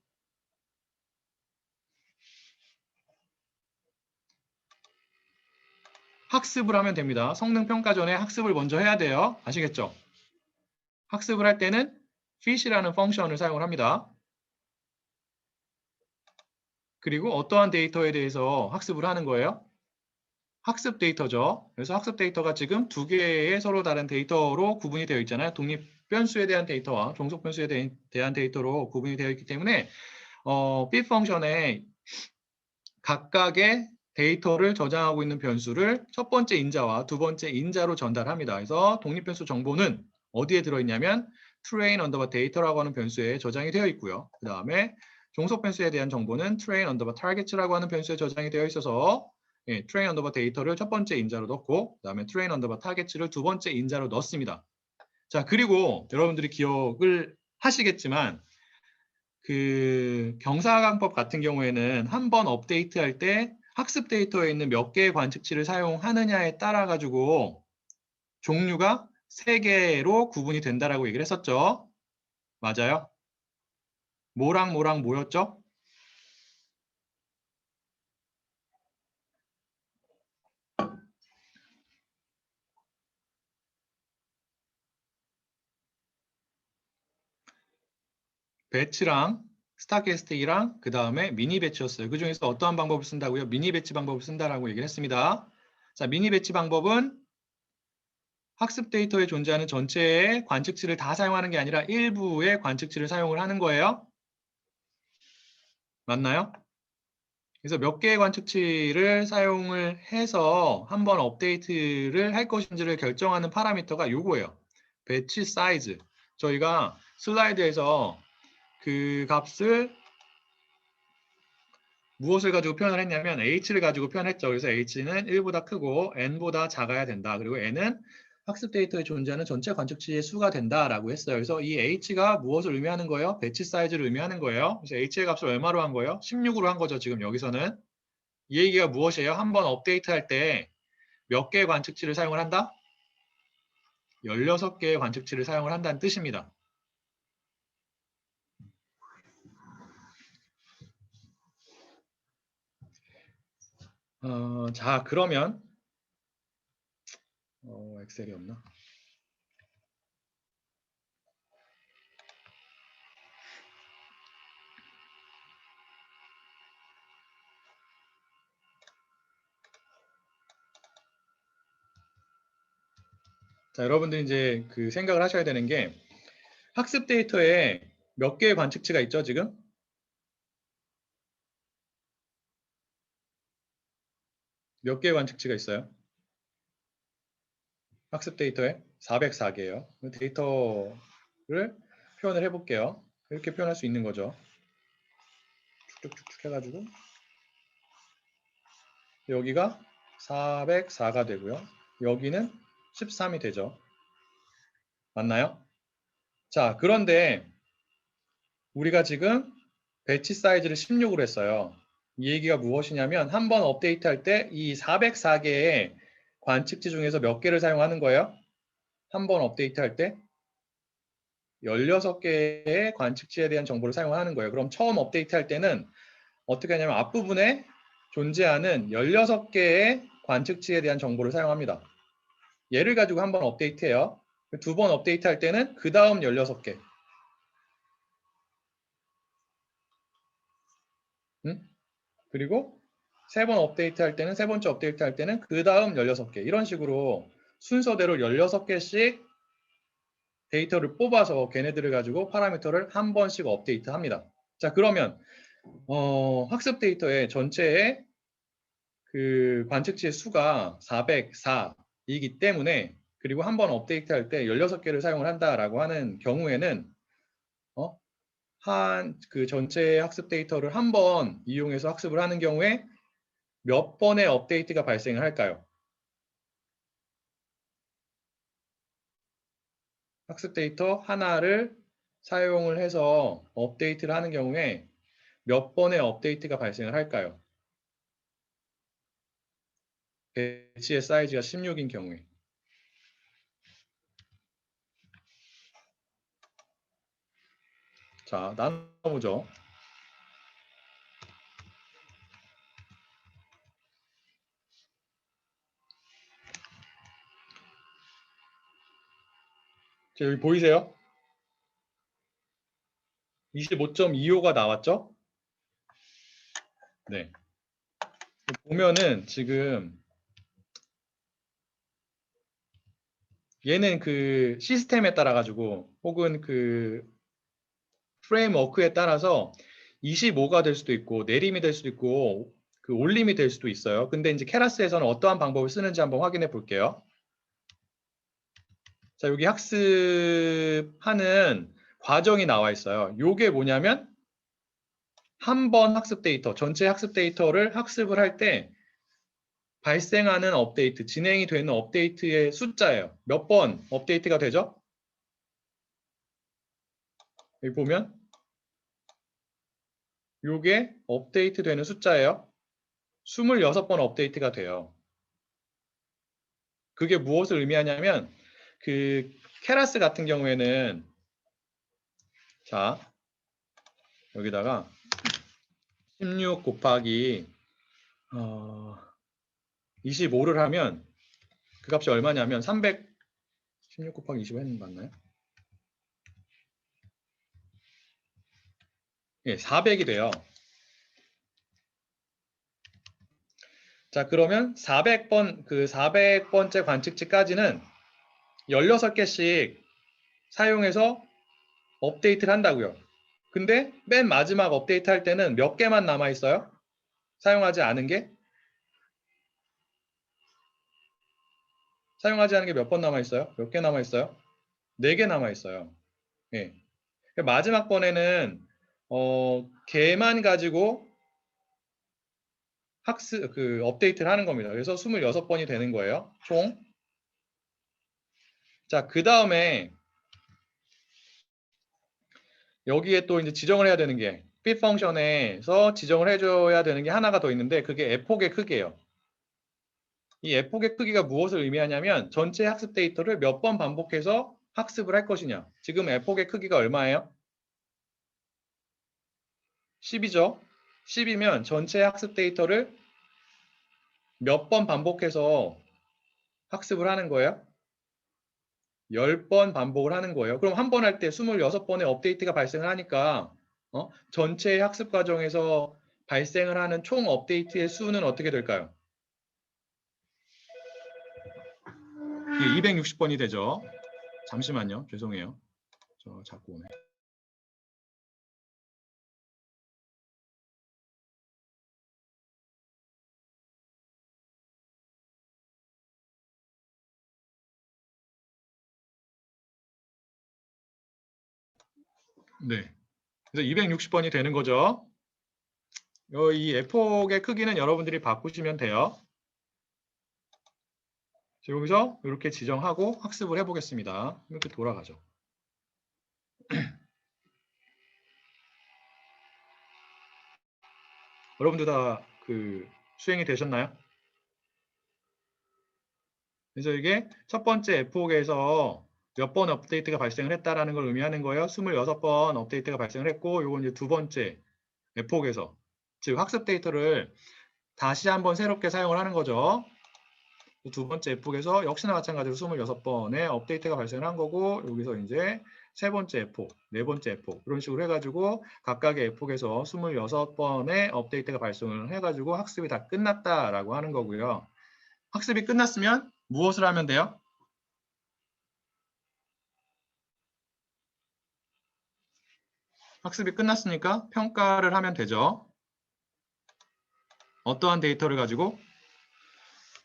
학습을 하면 됩니다. 성능 평가 전에 학습을 먼저 해야 돼요. 아시겠죠? 학습을 할 때는 fish라는 펑션을 사용을 합니다. 그리고 어떠한 데이터에 대해서 학습을 하는 거예요? 학습 데이터죠. 그래서 학습 데이터가 지금 두 개의 서로 다른 데이터로 구분이 되어 있잖아요. 독립 변수에 대한 데이터와 종속 변수에 대한 데이터로 구분이 되어 있기 때문에 fit 펑션에 각각의 데이터를 저장하고 있는 변수를 첫 번째 인자와 두 번째 인자로 전달합니다. 그래서 독립 변수 정보는 어디에 들어있냐면 train underbar data라고 하는 변수에 저장이 되어 있고요. 그 다음에 종속 변수에 대한 정보는 train underbar targets라고 하는 변수에 저장이 되어 있어서 train underbar data를 첫 번째 인자로 넣고 그 다음에 train underbar targets를 두 번째 인자로 넣습니다. 자, 그리고 여러분들이 기억을 하시겠지만 그 경사강법 같은 경우에는 한번 업데이트할 때 학습 데이터에 있는 몇 개의 관측치를 사용하느냐에 따라 가지고 종류가 3개로 구분이 된다라고 얘기를 했었죠. 맞아요? 뭐랑 뭐랑 뭐였죠? 배치랑 스타캐스틱이랑 그 다음에 미니 배치였어요. 그 중에서 어떠한 방법을 쓴다고요? 미니 배치 방법을 쓴다라고 얘기를 했습니다. 자, 미니 배치 방법은 학습 데이터에 존재하는 전체의 관측치를 다 사용하는 게 아니라 일부의 관측치를 사용을 하는 거예요. 맞나요? 그래서 몇 개의 관측치를 사용을 해서 한번 업데이트를 할 것인지를 결정하는 파라미터가 요거예요. 배치 사이즈. 저희가 슬라이드에서 그 값을 무엇을 가지고 표현을 했냐면 h를 가지고 표현했죠. 그래서 h는 1보다 크고 n보다 작아야 된다. 그리고 n은 학습 데이터에 존재하는 전체 관측치의 수가 된다라고 했어요. 그래서 이 h가 무엇을 의미하는 거예요? 배치 사이즈를 의미하는 거예요. 그래서 h의 값을 얼마로 한 거예요? 16으로 한 거죠. 지금 여기서는. 이 얘기가 무엇이에요? 한번 업데이트할 때 몇 개의 관측치를 사용을 한다? 16개의 관측치를 사용을 한다는 뜻입니다. 자, 그러면 엑셀이 없나? 자, 여러분들 이제 그 생각을 하셔야 되는 게 학습 데이터에 몇 개의 관측치가 있죠, 지금? 몇 개의 관측치가 있어요? 학습 데이터에 404개예요. 데이터를 표현을 해볼게요. 이렇게 표현할 수 있는 거죠. 쭉쭉쭉 해가지고 여기가 404가 되고요. 여기는 13이 되죠. 맞나요? 자, 그런데 우리가 지금 배치 사이즈를 16으로 했어요. 이 얘기가 무엇이냐면 한번 업데이트할 때 이 404개의 관측지 중에서 몇 개를 사용하는 거예요? 한 번 업데이트 할 때 16개의 관측지에 대한 정보를 사용하는 거예요. 그럼 처음 업데이트 할 때는 어떻게 하냐면 앞부분에 존재하는 16개의 관측지에 대한 정보를 사용합니다. 얘를 가지고 한 번 업데이트해요. 두 번 업데이트 할 때는 그 다음 16개. 그리고 세 번 업데이트 할 때는 세 번째 업데이트 할 때는 그 다음 16개. 이런 식으로 순서대로 16개씩 데이터를 뽑아서 걔네들을 가지고 파라미터를 한 번씩 업데이트 합니다. 자, 그러면 학습 데이터의 전체의 그 관측지의 수가 404이기 때문에 그리고 한 번 업데이트 할 때 16개를 사용을 한다라고 하는 경우에는 한 그 전체 학습 데이터를 한 번 이용해서 학습을 하는 경우에 몇 번의 업데이트가 발생을 할까요? 학습 데이터 하나를 사용을 해서 업데이트를 하는 경우에 몇 번의 업데이트가 발생을 할까요? 배치의 사이즈가 16인 경우에. 자, 나눠보죠. 자, 여기 보이세요? 25.25가 나왔죠? 네. 보면은 지금 얘는 그 시스템에 따라 가지고 혹은 그 프레임워크에 따라서 25가 될 수도 있고 내림이 될 수도 있고 그 올림이 될 수도 있어요. 근데 이제 케라스에서는 어떠한 방법을 쓰는지 한번 확인해 볼게요. 자, 여기 학습하는 과정이 나와 있어요. 요게 뭐냐면 한 번 학습 데이터, 전체 학습 데이터를 학습을 할 때 발생하는 업데이트, 진행이 되는 업데이트의 숫자예요. 몇 번 업데이트가 되죠? 여기 보면 요게 업데이트 되는 숫자예요. 26번 업데이트가 돼요. 그게 무엇을 의미하냐면 그 케라스 같은 경우에는 자 여기다가 16 곱하기 25를 하면 그 값이 얼마냐면 16 곱하기 25 했는 거 맞나요? 예, 400이 돼요. 자, 그러면 400번 그 400번째 관측지까지는 16개씩 사용해서 업데이트를 한다고요. 근데 맨 마지막 업데이트 할 때는 몇 개만 남아 있어요? 사용하지 않은 게? 사용하지 않은 게 몇 번 남아 있어요? 몇 개 남아 있어요? 4개 남아 있어요. 예. 마지막 번에는 개만 가지고 학습 그 업데이트를 하는 겁니다. 그래서 26번이 되는 거예요. 총. 자, 그다음에 여기에 또 이제 지정을 해야 되는 게 fit 펑션에서 지정을 해줘야 되는 게 하나가 더 있는데 그게 에폭의 크기예요. 이 에폭의 크기가 무엇을 의미하냐면 전체 학습 데이터를 몇 번 반복해서 학습을 할 것이냐. 지금 에폭의 크기가 얼마예요? 10이죠. 10이면 전체 학습 데이터를 몇 번 반복해서 학습을 하는 거예요? 10번 반복을 하는 거예요. 그럼 한 번 할 때 26번의 업데이트가 발생을 하니까 전체 학습 과정에서 발생을 하는 총 업데이트의 수는 어떻게 될까요? 예, 260번이 되죠. 잠시만요. 죄송해요. 저 자꾸 오네. 네. 그래서 260번이 되는 거죠. 이 F폭의 크기는 여러분들이 바꾸시면 돼요. 여기서 이렇게 지정하고 학습을 해보겠습니다. 이렇게 돌아가죠. 여러분들 다 그 수행이 되셨나요? 그래서 이게 첫 번째 에폭에서 몇 번 업데이트가 발생을 했다라는 걸 의미하는 거예요. 26번 업데이트가 발생을 했고, 요건 이제 두 번째 에폭에서, 즉 학습 데이터를 다시 한번 새롭게 사용을 하는 거죠. 두 번째 에폭에서 역시나 마찬가지로 26번의 업데이트가 발생을 한 거고, 여기서 이제 세 번째 에폭, 네 번째 에폭, 이런 식으로 해가지고 각각의 에폭에서 26번의 업데이트가 발생을 해가지고 학습이 다 끝났다라고 하는 거고요. 학습이 끝났으면 무엇을 하면 돼요? 학습이 끝났으니까 평가를 하면 되죠. 어떠한 데이터를 가지고?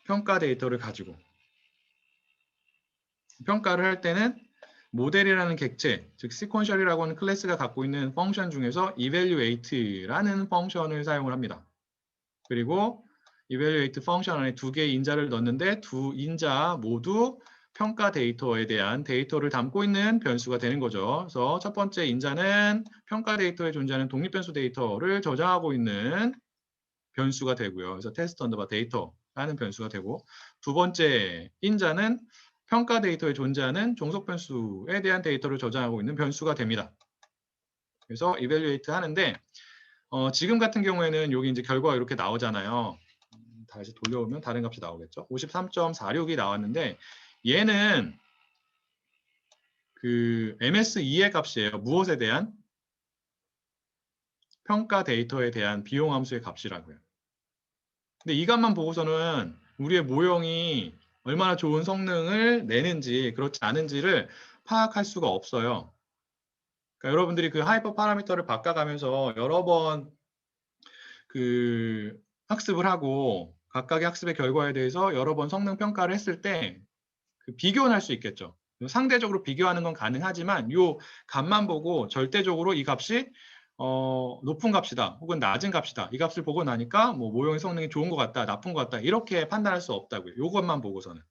평가 데이터를 가지고. 평가를 할 때는 모델이라는 객체, 즉 sequential이라고 하는 클래스가 갖고 있는 펑션 중에서 evaluate라는 펑션을 사용을 합니다. 그리고 evaluate 펑션 안에 두 개의 인자를 넣는데 두 인자 모두 평가 데이터에 대한 데이터를 담고 있는 변수가 되는 거죠. 그래서 첫 번째 인자는 평가 데이터에 존재하는 독립변수 데이터를 저장하고 있는 변수가 되고요. 그래서 테스트 언더바 데이터라는 변수가 되고, 두 번째 인자는 평가 데이터에 존재하는 종속 변수에 대한 데이터를 저장하고 있는 변수가 됩니다. 그래서 evaluate 하는데 지금 같은 경우에는 여기 이제 결과가 이렇게 나오잖아요. 다시 돌려오면 다른 값이 나오겠죠. 53.46이 나왔는데 얘는 그 MS2의 값이에요. 무엇에 대한? 평가 데이터에 대한 비용 함수의 값이라고요. 근데 이 값만 보고서는 우리의 모형이 얼마나 좋은 성능을 내는지 그렇지 않은지를 파악할 수가 없어요. 그러니까 여러분들이 그 하이퍼 파라미터를 바꿔가면서 여러 번 그 학습을 하고 각각의 학습의 결과에 대해서 여러 번 성능 평가를 했을 때 그 비교는 할 수 있겠죠. 상대적으로 비교하는 건 가능하지만 이 값만 보고 절대적으로 이 값이 높은 값이다 혹은 낮은 값이다 이 값을 보고 나니까 뭐 모형의 성능이 좋은 것 같다 나쁜 것 같다 이렇게 판단할 수 없다고요. 이것만 보고서는.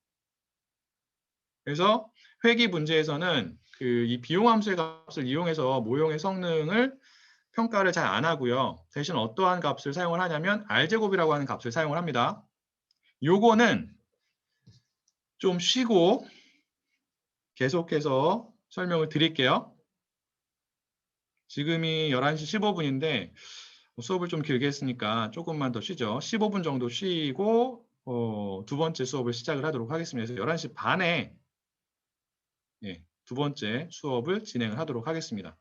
그래서 회귀 문제에서는 그 이 비용 함수의 값을 이용해서 모형의 성능을 평가를 잘 안 하고요. 대신 어떠한 값을 사용을 하냐면 R제곱이라고 하는 값을 사용을 합니다. 요거는 좀 쉬고 계속해서 설명을 드릴게요. 지금이 11시 15분인데 수업을 좀 길게 했으니까 조금만 더 쉬죠. 15분 정도 쉬고 두 번째 수업을 시작을 하도록 하겠습니다. 그래서 11시 반에 두 번째 수업을 진행을 하도록 하겠습니다.